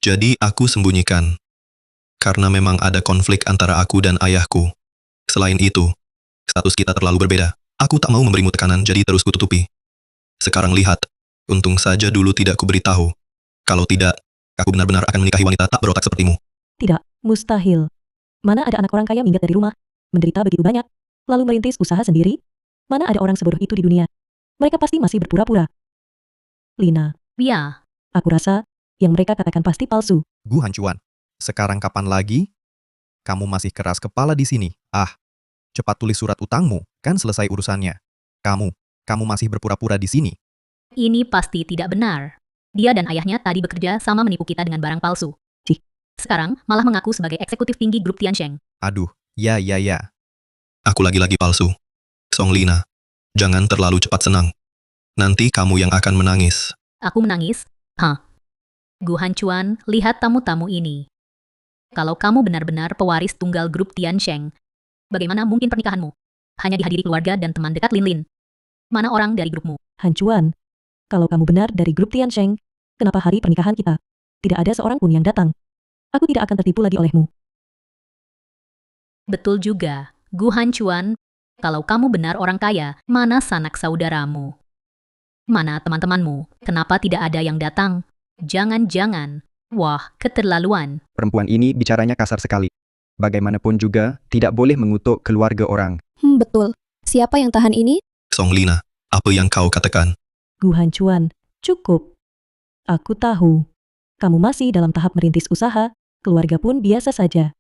Jadi aku sembunyikan. Karena memang ada konflik antara aku dan ayahku. Selain itu, status kita terlalu berbeda. Aku tak mau memberimu tekanan, jadi terus kututupi. Sekarang lihat, untung saja dulu tidak kuberitahu. Kalau tidak, aku benar-benar akan menikahi wanita tak berotak sepertimu. Tidak, mustahil. Mana ada anak orang kaya minggat dari rumah, menderita begitu banyak, lalu merintis usaha sendiri? Mana ada orang sebodoh itu di dunia? Mereka pasti masih berpura-pura. Lina, Ya, aku rasa yang mereka katakan pasti palsu. Gu Hancuan. Sekarang kapan lagi? Kamu masih keras kepala di sini. Ah, cepat tulis surat utangmu, kan selesai urusannya. Kamu masih berpura-pura di sini. ini pasti tidak benar. Dia dan ayahnya tadi bekerja sama menipu kita dengan barang palsu. Cih. Sekarang malah mengaku sebagai eksekutif tinggi grup Tiansheng. Aduh, ya. Aku lagi-lagi palsu. Song Lina, jangan terlalu cepat senang. Nanti kamu yang akan menangis. Aku menangis? Gu Hancuan, lihat tamu-tamu ini. Kalau kamu benar-benar pewaris tunggal grup Tiansheng, bagaimana mungkin pernikahanmu? Hanya dihadiri keluarga dan teman dekat Lin. Mana orang dari grupmu? Han Chuan, kalau kamu benar dari grup Tiansheng, kenapa hari pernikahan kita tidak ada seorang pun yang datang? Aku tidak akan tertipu lagi olehmu. Betul juga, Gu Hancuan. Kalau kamu benar orang kaya, mana sanak saudaramu? Mana teman-temanmu? Kenapa tidak ada yang datang? Jangan-jangan. Wah, keterlaluan. Perempuan ini bicaranya kasar sekali. Bagaimanapun juga, tidak boleh mengutuk keluarga orang. Betul. Siapa yang tahan ini? Song Lina, apa yang kau katakan? Gu Han Chuan, cukup. Aku tahu. Kamu masih dalam tahap merintis usaha, keluarga pun biasa saja.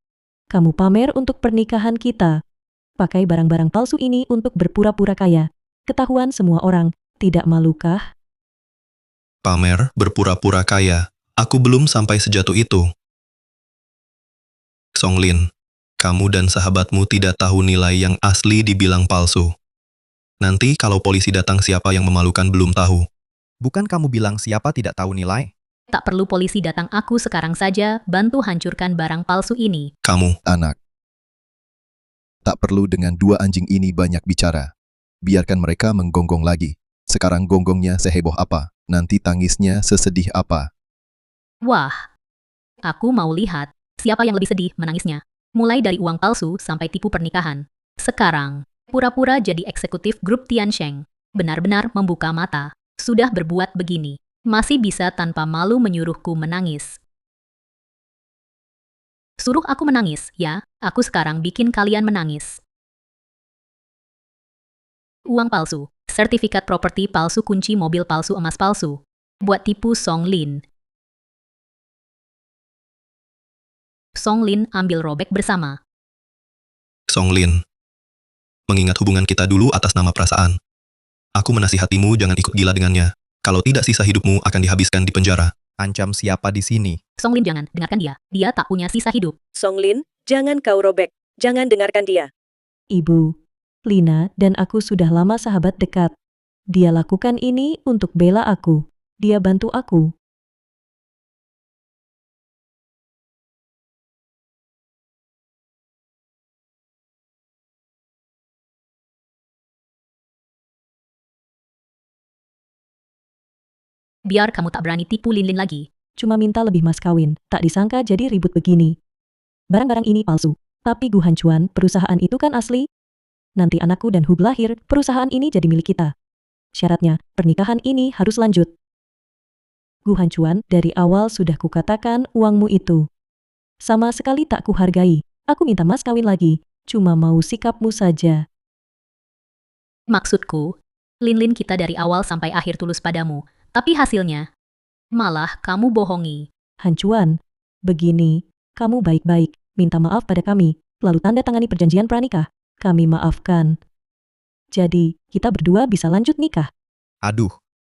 Kamu pamer untuk pernikahan kita. Pakai barang-barang palsu ini untuk berpura-pura kaya. Ketahuan semua orang, tidak malukah? Pamer, berpura-pura kaya. Aku belum sampai sejatuh itu. Songlin, kamu dan sahabatmu tidak tahu nilai yang asli dibilang palsu. Nanti kalau polisi datang siapa yang memalukan belum tahu. Bukan kamu bilang siapa tidak tahu nilai? Tak perlu polisi datang, aku sekarang saja bantu hancurkan barang palsu ini. Kamu, Anak. Tak perlu dengan dua anjing ini banyak bicara. Biarkan mereka menggonggong lagi. Sekarang gonggongnya seheboh apa, nanti tangisnya sesedih apa. Wah, aku mau lihat siapa yang lebih sedih menangisnya. Mulai dari uang palsu sampai tipu pernikahan. Sekarang, pura-pura jadi eksekutif grup Tiansheng. Benar-benar membuka mata. Sudah berbuat begini. Masih bisa tanpa malu menyuruhku menangis. Suruh aku menangis, ya? Aku sekarang bikin kalian menangis. Uang palsu, sertifikat properti palsu, kunci mobil palsu, emas palsu. Buat tipu Songlin. Songlin ambil robek bersama. Songlin. Mengingat hubungan kita dulu atas nama perasaan. Aku menasihatimu jangan ikut gila dengannya. Kalau tidak sisa hidupmu akan dihabiskan di penjara. Ancam siapa di sini? Songlin jangan, dengarkan dia. Dia tak punya sisa hidup. Songlin, jangan kau robek. Jangan dengarkan dia. Ibu, Lina dan aku sudah lama sahabat dekat. Dia lakukan ini untuk bela aku. Dia bantu aku. Biar kamu tak berani tipu Linlin lagi. Cuma minta lebih mas kawin, tak disangka jadi ribut begini. Barang-barang ini palsu. Tapi Gu Hanchuan, perusahaan itu kan asli? Nanti anakku dan Hub lahir, perusahaan ini jadi milik kita. Syaratnya, pernikahan ini harus lanjut. Gu Hanchuan, dari awal sudah kukatakan uangmu itu. Sama sekali tak kuhargai. Aku minta mas kawin lagi. Cuma mau sikapmu saja. Maksudku, Linlin kita dari awal sampai akhir tulus padamu. Tapi hasilnya, malah kamu bohongi. Hanchuan, begini, kamu baik-baik, minta maaf pada kami, lalu tanda tangani perjanjian pranikah. Kami maafkan. Jadi, kita berdua bisa lanjut nikah. Aduh,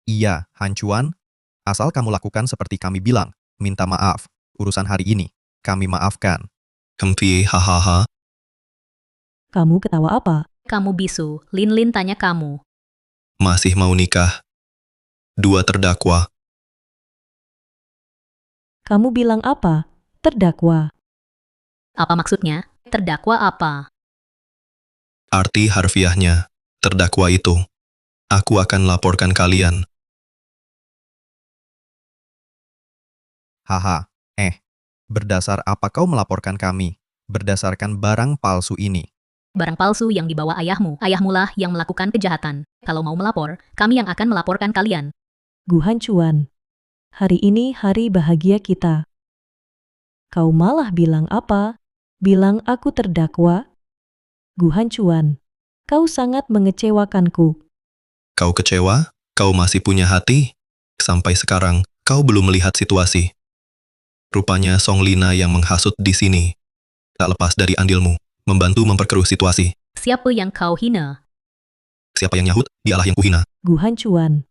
iya, Hanchuan. Asal kamu lakukan seperti kami bilang, minta maaf. Urusan hari ini, kami maafkan. Kempi, hahaha. Kamu ketawa apa? Kamu bisu, Linlin tanya kamu. Masih mau nikah? Dua terdakwa. Kamu bilang apa? Terdakwa. Apa maksudnya? Terdakwa apa? Arti harfiahnya, terdakwa itu. Aku akan laporkan kalian. Haha, berdasar apa kau melaporkan kami? Berdasarkan barang palsu ini. Barang palsu yang dibawa ayahmu. Ayahmulah yang melakukan kejahatan. Kalau mau melapor, kami yang akan melaporkan kalian. Gu Hanchuan, hari ini hari bahagia kita. Kau malah bilang apa? Bilang aku terdakwa? Gu Hanchuan, kau sangat mengecewakanku. Kau kecewa? Kau masih punya hati? Sampai sekarang, kau belum melihat situasi. Rupanya Songlina yang menghasut di sini. Tak lepas dari andilmu, membantu memperkeruh situasi. Siapa yang kau hina? Siapa yang nyahut, dialah yang kuhina. Gu Hanchuan,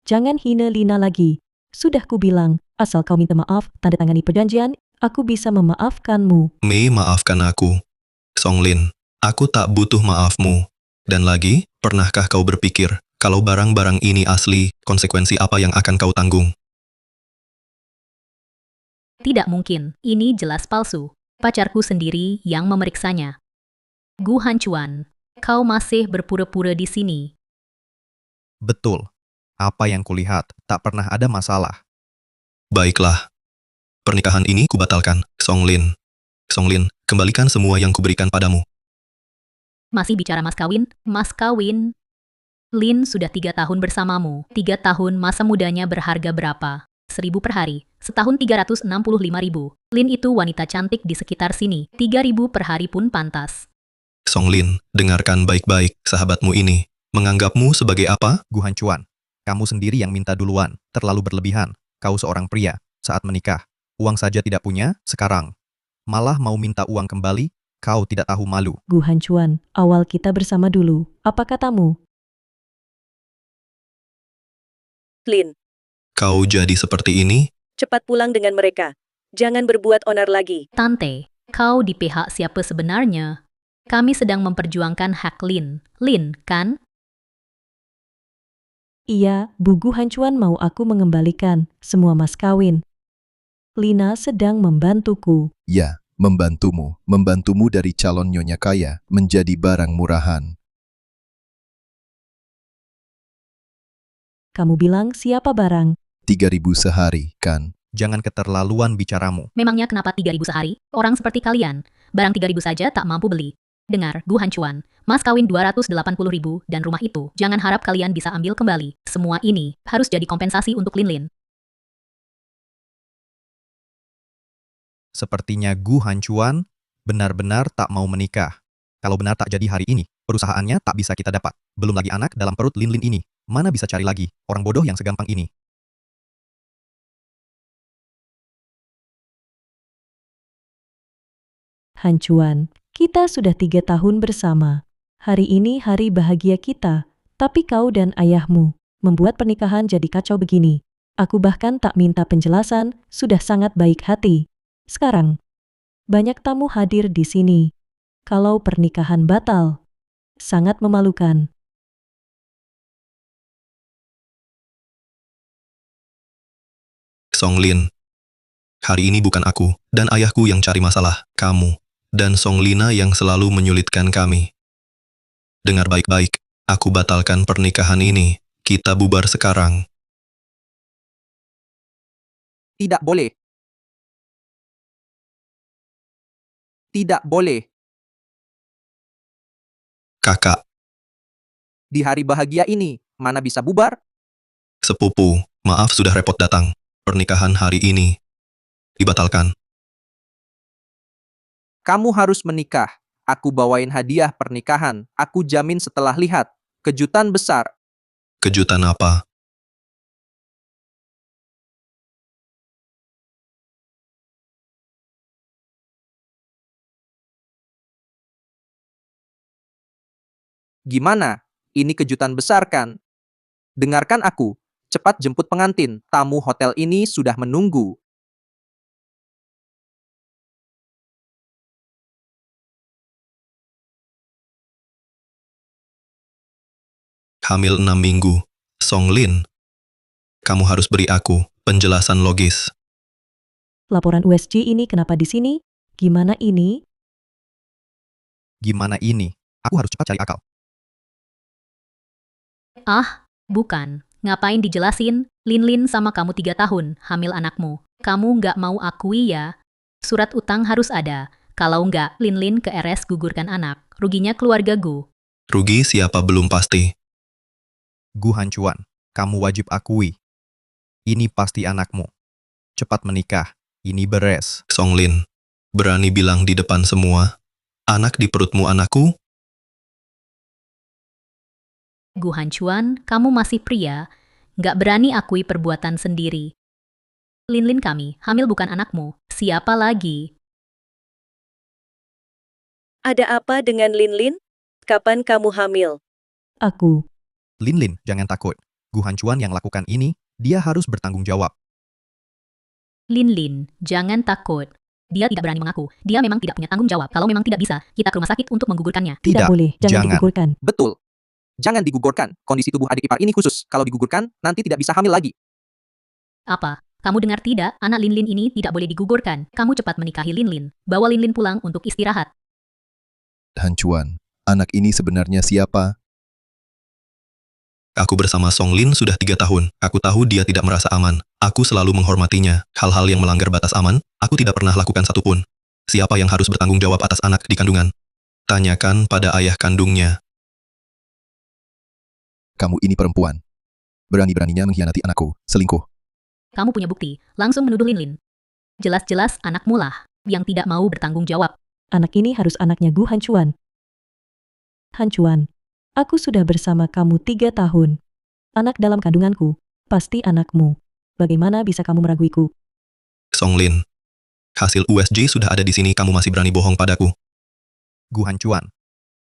jangan hina Lina lagi. Sudah kubilang, asal kau minta maaf, tanda tangani perjanjian, aku bisa memaafkanmu. Mei, maafkan aku. Songlin, aku tak butuh maafmu. Dan lagi, pernahkah kau berpikir, kalau barang-barang ini asli, konsekuensi apa yang akan kau tanggung? Tidak mungkin, ini jelas palsu. Pacarku sendiri yang memeriksanya. Gu Hanchuan, kau masih berpura-pura di sini. Betul. Apa yang kulihat, tak pernah ada masalah. Baiklah. Pernikahan ini kubatalkan, Songlin. Songlin, kembalikan semua yang kuberikan padamu. Masih bicara mas kawin? Mas kawin? Lin sudah 3 tahun bersamamu. 3 tahun masa mudanya berharga berapa? 1.000 per hari. Setahun 365.000. Lin itu wanita cantik di sekitar sini. 3.000 per hari pun pantas. Songlin, dengarkan baik-baik, sahabatmu ini. Menganggapmu sebagai apa? Gu Hanchuan, kamu sendiri yang minta duluan. Terlalu berlebihan. Kau seorang pria. Saat menikah, uang saja tidak punya, sekarang. Malah mau minta uang kembali, kau tidak tahu malu. Gu Hanchuan, awal kita bersama dulu. Apa katamu? Lin, Kau jadi seperti ini? Cepat pulang dengan mereka. Jangan berbuat onar lagi. Tante, kau di pihak siapa sebenarnya? Kami sedang memperjuangkan hak Lin. Lin, kan? Iya, Bu Gu Hancuan mau aku mengembalikan semua mas kawin. Lina sedang membantuku. Ya, membantumu. Membantumu dari calon nyonya kaya menjadi barang murahan. Kamu bilang siapa barang? 3.000 sehari, kan? Jangan keterlaluan bicaramu. Memangnya kenapa 3.000 sehari? Orang seperti kalian, barang 3.000 saja tak mampu beli. Dengar, Gu Hancuan, mas kawin 280.000 dan rumah itu, jangan harap kalian bisa ambil kembali. Semua ini harus jadi kompensasi untuk Lin Lin. Sepertinya Gu Hancuan benar-benar tak mau menikah. Kalau benar tak jadi hari ini, perusahaannya tak bisa kita dapat. Belum lagi anak dalam perut Lin Lin ini. Mana bisa cari lagi orang bodoh yang segampang ini? Hancuan, kita sudah 3 tahun bersama. Hari ini hari bahagia kita, tapi kau dan ayahmu membuat pernikahan jadi kacau begini. Aku bahkan tak minta penjelasan, sudah sangat baik hati. Sekarang, banyak tamu hadir di sini. Kalau pernikahan batal, sangat memalukan. Song Lin. Hari ini bukan aku dan ayahku yang cari masalah, kamu dan Song Lina yang selalu menyulitkan kami. Dengar baik-baik, aku batalkan pernikahan ini. Kita bubar sekarang. Tidak boleh. Tidak boleh. Kakak, Di hari bahagia ini, mana bisa bubar? sepupu, maaf sudah repot datang. Pernikahan hari ini dibatalkan. Kamu harus menikah. Aku bawain hadiah pernikahan. Aku jamin setelah lihat. Kejutan besar. Kejutan apa? Gimana? Ini kejutan besar kan? Dengarkan aku. Cepat jemput pengantin. Tamu hotel ini sudah menunggu. Hamil 6 minggu. Song Lin, kamu harus beri aku penjelasan logis. Laporan USG ini kenapa di sini? Gimana ini? Gimana ini? Aku harus cepat cari akal. Ah, bukan. Ngapain dijelasin? Lin Lin sama kamu 3 tahun, hamil anakmu. Kamu nggak mau akui ya? Surat utang harus ada. Kalau nggak, Lin Lin ke RS gugurkan anak. Ruginya keluarga Gu. Rugi siapa belum pasti. Gu Hancuan, kamu wajib akui. Ini pasti anakmu. Cepat menikah. Ini beres. Song Lin, berani bilang di depan semua, anak di perutmu anakku? Gu Hancuan, kamu masih pria, nggak berani akui perbuatan sendiri. Lin Lin kami, hamil bukan anakmu. Siapa lagi? Ada apa dengan Lin Lin? Kapan kamu hamil? Aku. Lin Lin, jangan takut. Gu Hancuan yang lakukan ini, dia harus bertanggung jawab. Lin Lin, jangan takut. Dia tidak berani mengaku. Dia memang tidak punya tanggung jawab. Kalau memang tidak bisa, kita ke rumah sakit untuk menggugurkannya. Tidak boleh, jangan jangan. digugurkan. Betul. Jangan digugurkan. Kondisi tubuh adik ipar ini khusus. Kalau digugurkan, nanti tidak bisa hamil lagi. Apa? Kamu dengar tidak? Anak Lin Lin ini tidak boleh digugurkan. Kamu cepat menikahi Lin Lin. Bawa Lin Lin pulang untuk istirahat. Hancuan, anak ini sebenarnya siapa? Aku bersama Song Lin sudah 3 tahun. Aku tahu dia tidak merasa aman. Aku selalu menghormatinya. Hal-hal yang melanggar batas aman, aku tidak pernah lakukan satupun. Siapa yang harus bertanggung jawab atas anak di kandungan? Tanyakan pada ayah kandungnya. Kamu ini perempuan. Berani-beraninya mengkhianati anakku, selingkuh. Kamu punya bukti. Langsung menuduh Lin Lin. Jelas-jelas anakmu lah yang tidak mau bertanggung jawab. Anak ini harus anaknya Gu Hancuan. Hancuan, aku sudah bersama kamu 3 tahun. Anak dalam kandunganku, pasti anakmu. Bagaimana bisa kamu meraguiku? Song Lin, hasil USG sudah ada di sini, kamu masih berani bohong padaku. Gu Hancuan,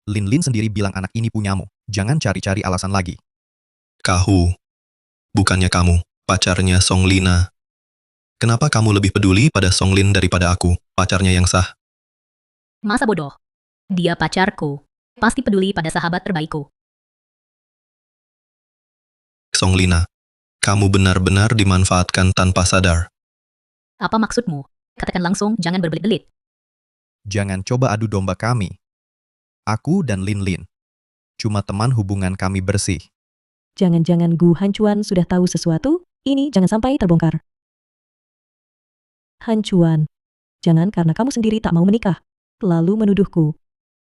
Lin Lin sendiri bilang anak ini punyamu. Jangan cari-cari alasan lagi. Bukannya kamu. pacarnya Song Lina. Kenapa kamu lebih peduli pada Song Lin daripada aku, pacarnya yang sah? Masa bodoh? Dia pacarku. Pasti peduli pada sahabat terbaikku. Song Lina, kamu benar-benar dimanfaatkan tanpa sadar. Apa maksudmu? Katakan langsung, jangan berbelit-belit. Jangan coba adu domba kami. Aku dan Lin Lin. Cuma teman, hubungan kami bersih. Jangan-jangan Gu Hancuan sudah tahu sesuatu? Ini jangan sampai terbongkar. Hancuan, jangan karena kamu sendiri tak mau menikah, lalu menuduhku.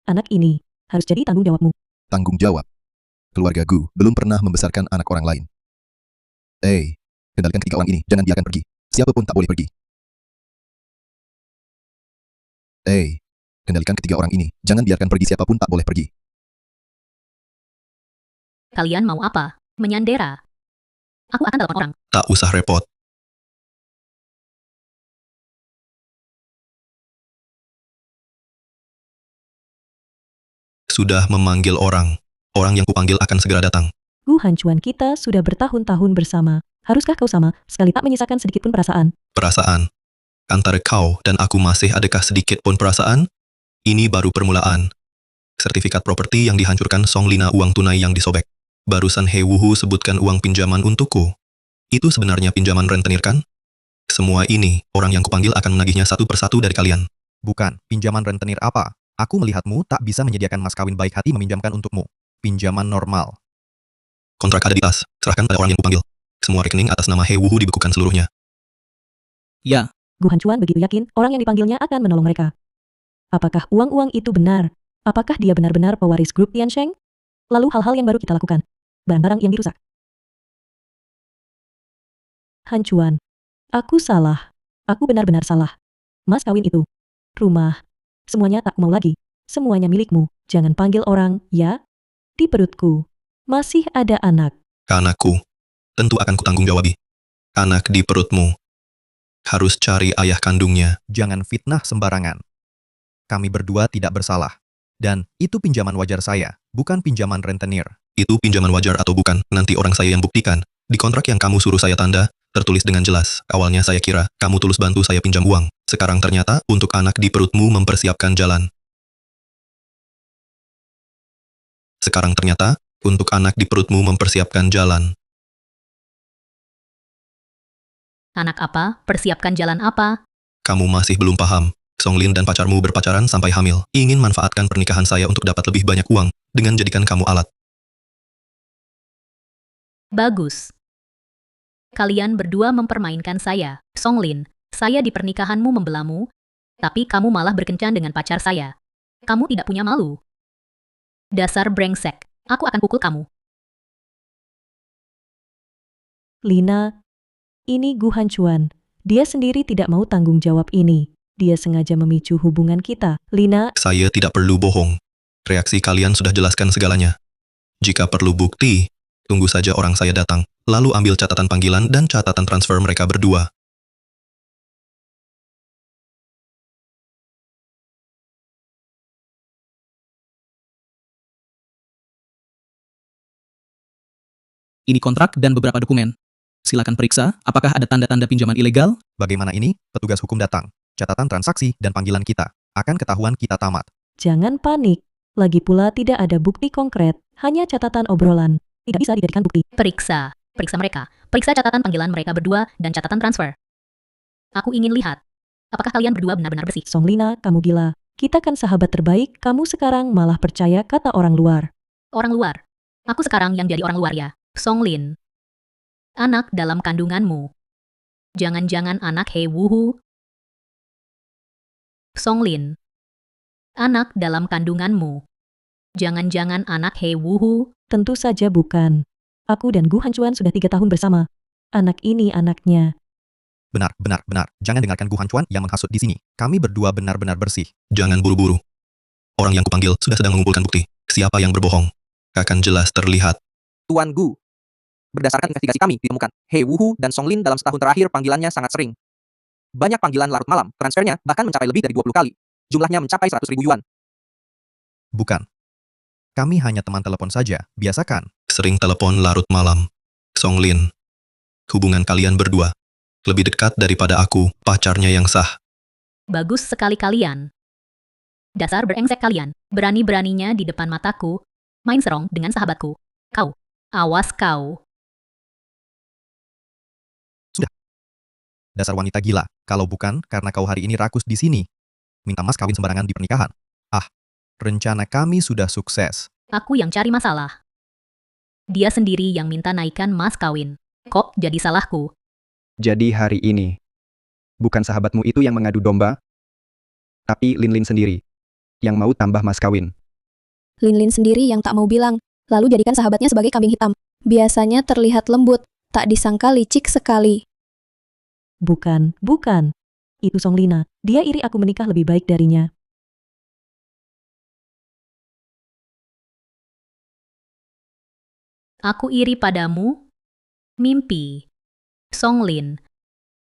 Anak ini harus jadi tanggung jawabmu. Tanggung jawab. Keluarga Gu belum pernah membesarkan anak orang lain. Kendalikan ketiga orang ini, jangan biarkan pergi. Siapapun tak boleh pergi. Kendalikan ketiga orang ini, jangan biarkan pergi. Siapapun tak boleh pergi. Kalian mau apa? Menyandera? Aku akan telepon orang. Tak usah repot. Sudah memanggil orang. Orang yang kupanggil akan segera datang. Gu Hancuan, kita sudah bertahun-tahun bersama. Haruskah kau sama sekali tak menyisakan sedikit pun perasaan? Perasaan. Antara kau dan aku masih adakah sedikit pun perasaan? Ini baru permulaan. Sertifikat properti yang dihancurkan Song Lina, uang tunai yang disobek. Barusan He Wuhu sebutkan uang pinjaman untukku. Itu sebenarnya pinjaman rentenir kan? Semua ini, orang yang kupanggil akan menagihnya satu persatu dari kalian. Bukan, pinjaman rentenir apa? Aku melihatmu tak bisa menyediakan mas kawin baik hati meminjamkan untukmu. Pinjaman normal. Kontrak ada di tas, serahkan pada orang yang kupanggil. Semua rekening atas nama He Wuhu dibekukan seluruhnya. Ya, Gu Hancuan begitu yakin orang yang dipanggilnya akan menolong mereka. Apakah uang-uang itu benar? Apakah dia benar-benar pewaris grup Tiansheng? Lalu hal-hal yang baru kita lakukan. Barang-barang yang dirusak. Hancuan. Aku salah. Aku benar-benar salah. Mas kawin itu. Rumah. Semuanya tak mau lagi. Semuanya milikmu. Jangan panggil orang, ya? Di perutku. Masih ada anak. Anakku. Tentu akan kutanggung jawabi. Anak di perutmu. Harus cari ayah kandungnya. Jangan fitnah sembarangan. Kami berdua tidak bersalah. Dan itu pinjaman wajar saya, bukan pinjaman rentenir. Itu pinjaman wajar atau bukan, nanti orang saya yang buktikan. Di kontrak yang kamu suruh saya tanda, tertulis dengan jelas. Awalnya saya kira, kamu tulus bantu saya pinjam uang. Sekarang ternyata, untuk anak di perutmu mempersiapkan jalan. Sekarang ternyata, untuk anak di perutmu mempersiapkan jalan. Anak apa? Persiapkan jalan apa? Kamu masih belum paham. Song Lin dan pacarmu berpacaran sampai hamil. Ingin manfaatkan pernikahan saya untuk dapat lebih banyak uang, dengan jadikan kamu alat. Bagus. Kalian berdua mempermainkan saya. Song Lin, saya di pernikahanmu membelamu, tapi kamu malah berkencan dengan pacar saya. Kamu tidak punya malu. Dasar brengsek, aku akan pukul kamu. Lina, ini Gu Hancuan. Dia sendiri tidak mau tanggung jawab ini. Dia sengaja memicu hubungan kita. Lina, Saya tidak perlu bohong. Reaksi kalian sudah jelaskan segalanya. Jika perlu bukti, tunggu saja orang saya datang, lalu ambil catatan panggilan dan catatan transfer mereka berdua. ini kontrak dan beberapa dokumen. Silakan periksa, apakah ada tanda-tanda pinjaman ilegal? Bagaimana ini? Petugas hukum datang. Catatan transaksi dan panggilan kita. Akan ketahuan kita tamat. jangan panik. Lagi pula tidak ada bukti konkret, hanya catatan obrolan. Tidak bisa dijadikan bukti. Periksa mereka. Periksa catatan panggilan mereka berdua dan catatan transfer. Aku ingin lihat. Apakah kalian berdua benar-benar bersih? Song Lina, kamu gila. Kita kan sahabat terbaik, kamu sekarang malah percaya kata orang luar. Orang luar. Aku sekarang yang jadi orang luar ya. Song Lin. Anak dalam kandunganmu. Jangan-jangan anak He Wuhu. Song Lin. Anak dalam kandunganmu. Jangan-jangan anak He Wuhu. Tentu saja bukan. Aku dan Gu Hancuan sudah 3 tahun bersama. Anak ini anaknya. Benar. Jangan dengarkan Gu Hancuan yang menghasut di sini. Kami berdua benar-benar bersih. Jangan buru-buru. Orang yang kupanggil sudah sedang mengumpulkan bukti. Siapa yang berbohong? Akan jelas terlihat. Tuan Gu. Berdasarkan investigasi kami, ditemukan He Wuhu dan Song Lin dalam setahun terakhir panggilannya sangat sering. Banyak panggilan larut malam, transfernya bahkan mencapai lebih dari 20 kali. Jumlahnya mencapai 100.000 yuan. Bukan. Kami hanya teman telepon saja, biasa kan? Sering telepon larut malam. Song Lin. Hubungan kalian berdua lebih dekat daripada aku, pacarnya yang sah. Bagus sekali kalian. Dasar brengsek kalian, berani-beraninya di depan mataku, main serong dengan sahabatku. Kau, awas kau. Dasar wanita gila, kalau bukan karena kau hari ini rakus di sini. Minta mas kawin sembarangan di pernikahan. Ah, rencana kami sudah sukses. Aku yang cari masalah. Dia sendiri yang minta naikkan mas kawin. Kok jadi salahku? Jadi hari ini, bukan sahabatmu itu yang mengadu domba, tapi Lin sendiri, yang mau tambah mas kawin. Lin sendiri yang tak mau bilang, lalu jadikan sahabatnya sebagai kambing hitam. Biasanya terlihat lembut, tak disangka licik sekali. Bukan. Itu Song Lina. Dia iri aku menikah lebih baik darinya. Aku iri padamu? Mimpi. Song Lin.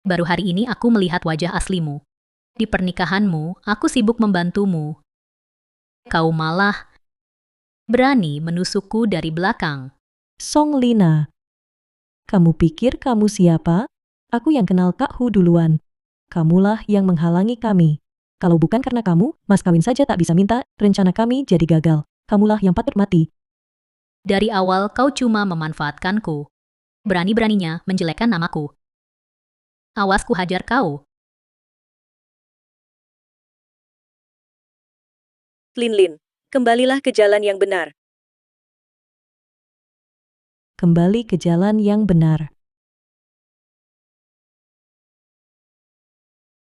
Baru hari ini aku melihat wajah aslimu. Di pernikahanmu, aku sibuk membantumu. Kau malah berani menusukku dari belakang. Song Lina. Kamu pikir kamu siapa? Aku yang kenal Kak Hu duluan. Kamulah yang menghalangi kami. Kalau bukan karena kamu, mas kawin saja tak bisa minta, rencana kami jadi gagal. Kamulah yang patut mati. Dari awal kau cuma memanfaatkanku. Berani-beraninya menjelekkan namaku. Awas ku hajar kau. Lin, kembalilah ke jalan yang benar. Kembali ke jalan yang benar.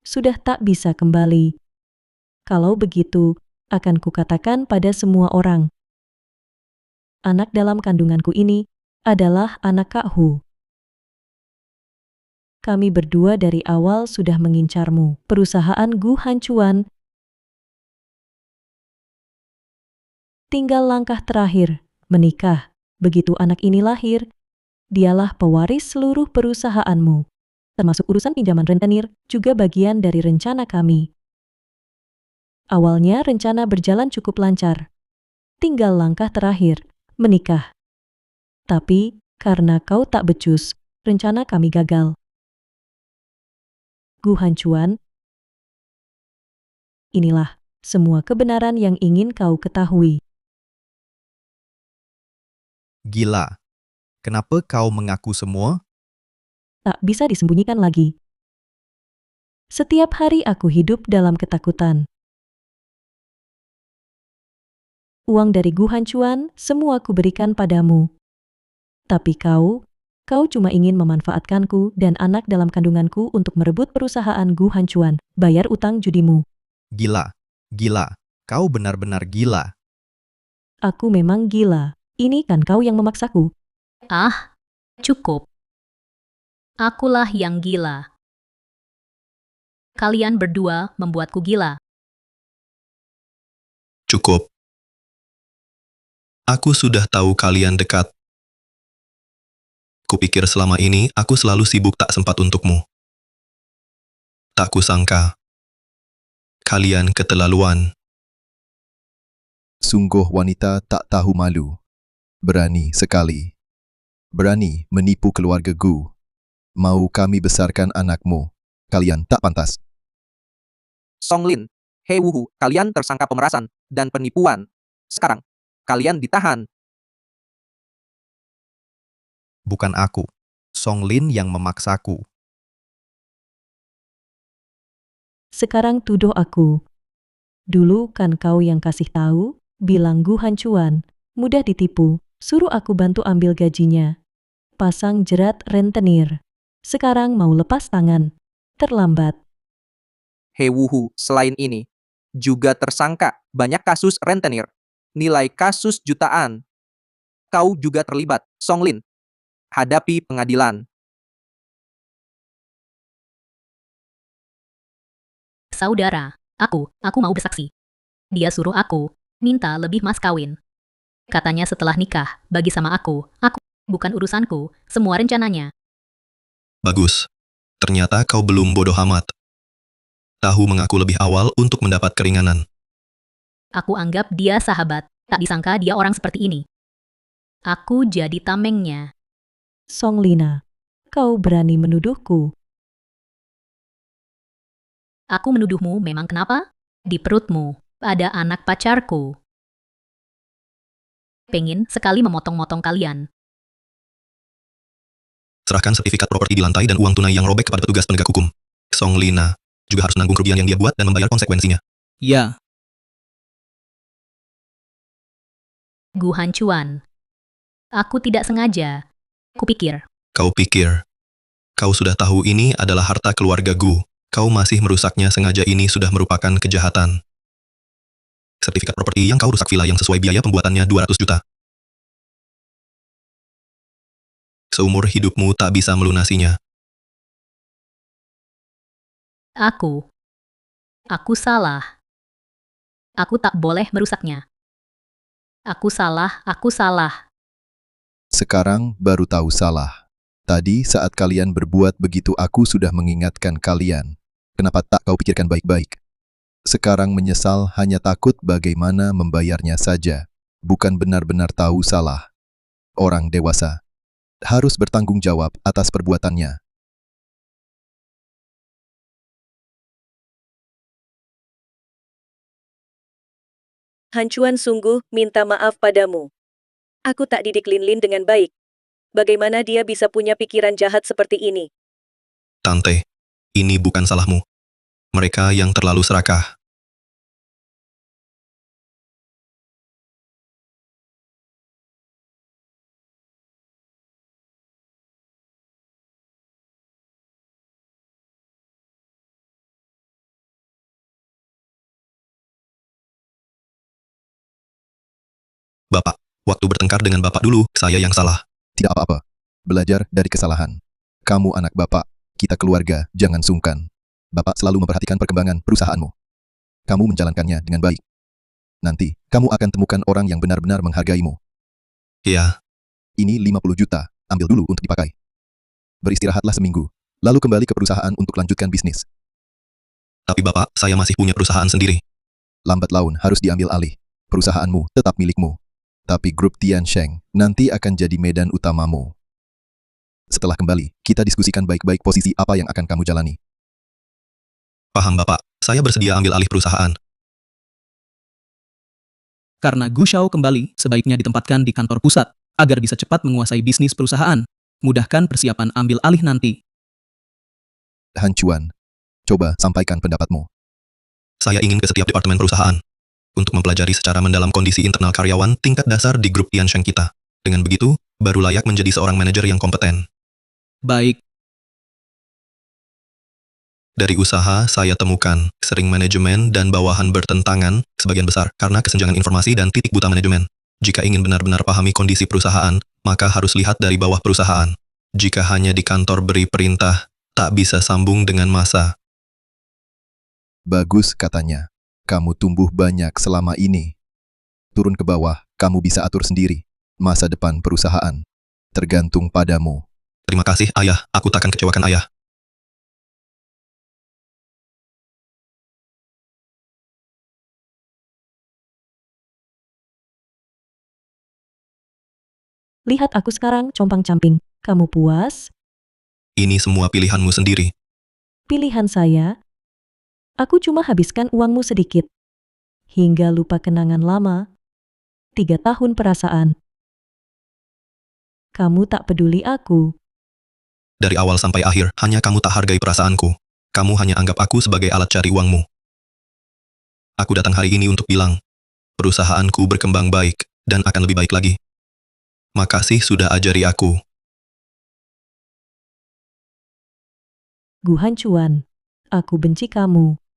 Sudah tak bisa kembali. Kalau begitu, akan kukatakan pada semua orang. Anak dalam kandunganku ini adalah anak Kak Hu. Kami berdua dari awal sudah mengincarmu. Perusahaan Gu Hancuan tinggal langkah terakhir, menikah. Begitu anak ini lahir, dialah pewaris seluruh perusahaanmu. Termasuk urusan pinjaman rentenir, juga bagian dari rencana kami. Awalnya rencana berjalan cukup lancar. Tinggal langkah terakhir, menikah. Tapi, karena kau tak becus, rencana kami gagal. Gu Hancuan, inilah semua kebenaran yang ingin kau ketahui. Gila. Kenapa kau mengaku semua? Tak bisa disembunyikan lagi. Setiap hari aku hidup dalam ketakutan. Uang dari Gu Hancuan semua kuberikan padamu. Tapi kau cuma ingin memanfaatkanku dan anak dalam kandunganku untuk merebut perusahaan Gu Hancuan, bayar utang judimu. Gila. Kau benar-benar gila. Aku memang gila. Ini kan kau yang memaksaku. Ah, cukup. Akulah yang gila. Kalian berdua membuatku gila. Cukup. Aku sudah tahu kalian dekat. Kupikir selama ini aku selalu sibuk tak sempat untukmu. Tak kusangka. Kalian keterlaluan. Sungguh wanita tak tahu malu. Berani sekali. Berani menipu keluarga Gu. Mau kami besarkan anakmu. Kalian tak pantas. Song Lin, He Wuhu, kalian tersangka pemerasan dan penipuan. Sekarang, kalian ditahan. Bukan aku. Song Lin yang memaksaku. Sekarang tuduh aku. Dulu kan kau yang kasih tahu, bilang Gu Hancuan, mudah ditipu, suruh aku bantu ambil gajinya. Pasang jerat rentenir. Sekarang mau lepas tangan. Terlambat. He Wuhu, selain ini, juga tersangka banyak kasus rentenir. Nilai kasus jutaan. Kau juga terlibat, Song Lin. Hadapi pengadilan. Saudara, aku mau bersaksi. Dia suruh aku minta lebih mas kawin. Katanya setelah nikah, bagi sama aku, bukan urusanku, semua rencananya. Bagus. Ternyata kau belum bodoh amat. Tahu mengaku lebih awal untuk mendapat keringanan. Aku anggap dia sahabat, tak disangka dia orang seperti ini. Aku jadi tamengnya. Song Lina, Kau berani menuduhku. Aku menuduhmu memang kenapa? Di perutmu ada anak pacarku. Pengen sekali memotong-motong kalian. Serahkan sertifikat properti di lantai dan uang tunai yang robek kepada petugas penegak hukum. Song Lina juga harus menanggung kerugian yang dia buat dan membayar konsekuensinya. Ya, Gu Hancuan. Aku tidak sengaja. Kupikir. Kau pikir, kau sudah tahu ini adalah harta keluarga Gu. Kau masih merusaknya sengaja, ini sudah merupakan kejahatan. Sertifikat properti yang kau rusak villa yang sesuai biaya pembuatannya 200 juta. Seumur hidupmu tak bisa melunasinya. Aku salah. Aku tak boleh merusaknya. Aku salah. Sekarang baru tahu salah. Tadi saat kalian berbuat begitu aku sudah mengingatkan kalian. Kenapa tak kau pikirkan baik-baik? Sekarang menyesal hanya takut bagaimana membayarnya saja. Bukan benar-benar tahu salah. Orang dewasa harus bertanggung jawab atas perbuatannya. Hancuan sungguh minta maaf padamu. Aku tak didik Linlin dengan baik. Bagaimana dia bisa punya pikiran jahat seperti ini? Tante, ini bukan salahmu. Mereka yang terlalu serakah. Bapak, waktu bertengkar dengan Bapak dulu, saya yang salah. Tidak apa-apa. Belajar dari kesalahan. Kamu anak Bapak, kita keluarga, jangan sungkan. Bapak selalu memperhatikan perkembangan perusahaanmu. Kamu menjalankannya dengan baik. Nanti, kamu akan temukan orang yang benar-benar menghargaimu. Ya, Ini 50 juta, ambil dulu untuk dipakai. Beristirahatlah seminggu, lalu kembali ke perusahaan untuk lanjutkan bisnis. tapi Bapak, saya masih punya perusahaan sendiri. Lambat laun harus diambil alih. Perusahaanmu tetap milikmu. Tapi grup Tiansheng nanti akan jadi medan utamamu. Setelah kembali, kita diskusikan baik-baik posisi apa yang akan kamu jalani. Paham Bapak, saya bersedia ambil alih perusahaan. Karena Gu Shao kembali, sebaiknya ditempatkan di kantor pusat, agar bisa cepat menguasai bisnis perusahaan. Mudahkan persiapan ambil alih nanti. Hancuan, coba sampaikan pendapatmu. Saya ingin ke setiap departemen perusahaan untuk mempelajari secara mendalam kondisi internal karyawan tingkat dasar di grup Tiansheng kita. Dengan begitu, baru layak menjadi seorang manajer yang kompeten. Baik, Dari usaha, saya temukan sering manajemen dan bawahan bertentangan sebagian besar karena kesenjangan informasi dan titik buta manajemen. Jika ingin benar-benar pahami kondisi perusahaan, maka harus lihat dari bawah perusahaan. Jika hanya di kantor beri perintah, tak bisa sambung dengan massa. Bagus katanya. Kamu tumbuh banyak selama ini. Turun ke bawah, kamu bisa atur sendiri. Masa depan perusahaan tergantung padamu. Terima kasih, Ayah. Aku takkan kecewakan Ayah. Lihat aku sekarang compang-camping. Kamu puas? Ini semua pilihanmu sendiri. Pilihan saya? Aku cuma habiskan uangmu sedikit. Hingga lupa kenangan lama. 3 tahun perasaan. Kamu tak peduli aku. Dari awal sampai akhir, hanya kamu tak hargai perasaanku. Kamu hanya anggap aku sebagai alat cari uangmu. Aku datang hari ini untuk bilang, perusahaanku berkembang baik, dan akan lebih baik lagi. Makasih sudah ajari aku. Gu Hancuan, aku benci kamu.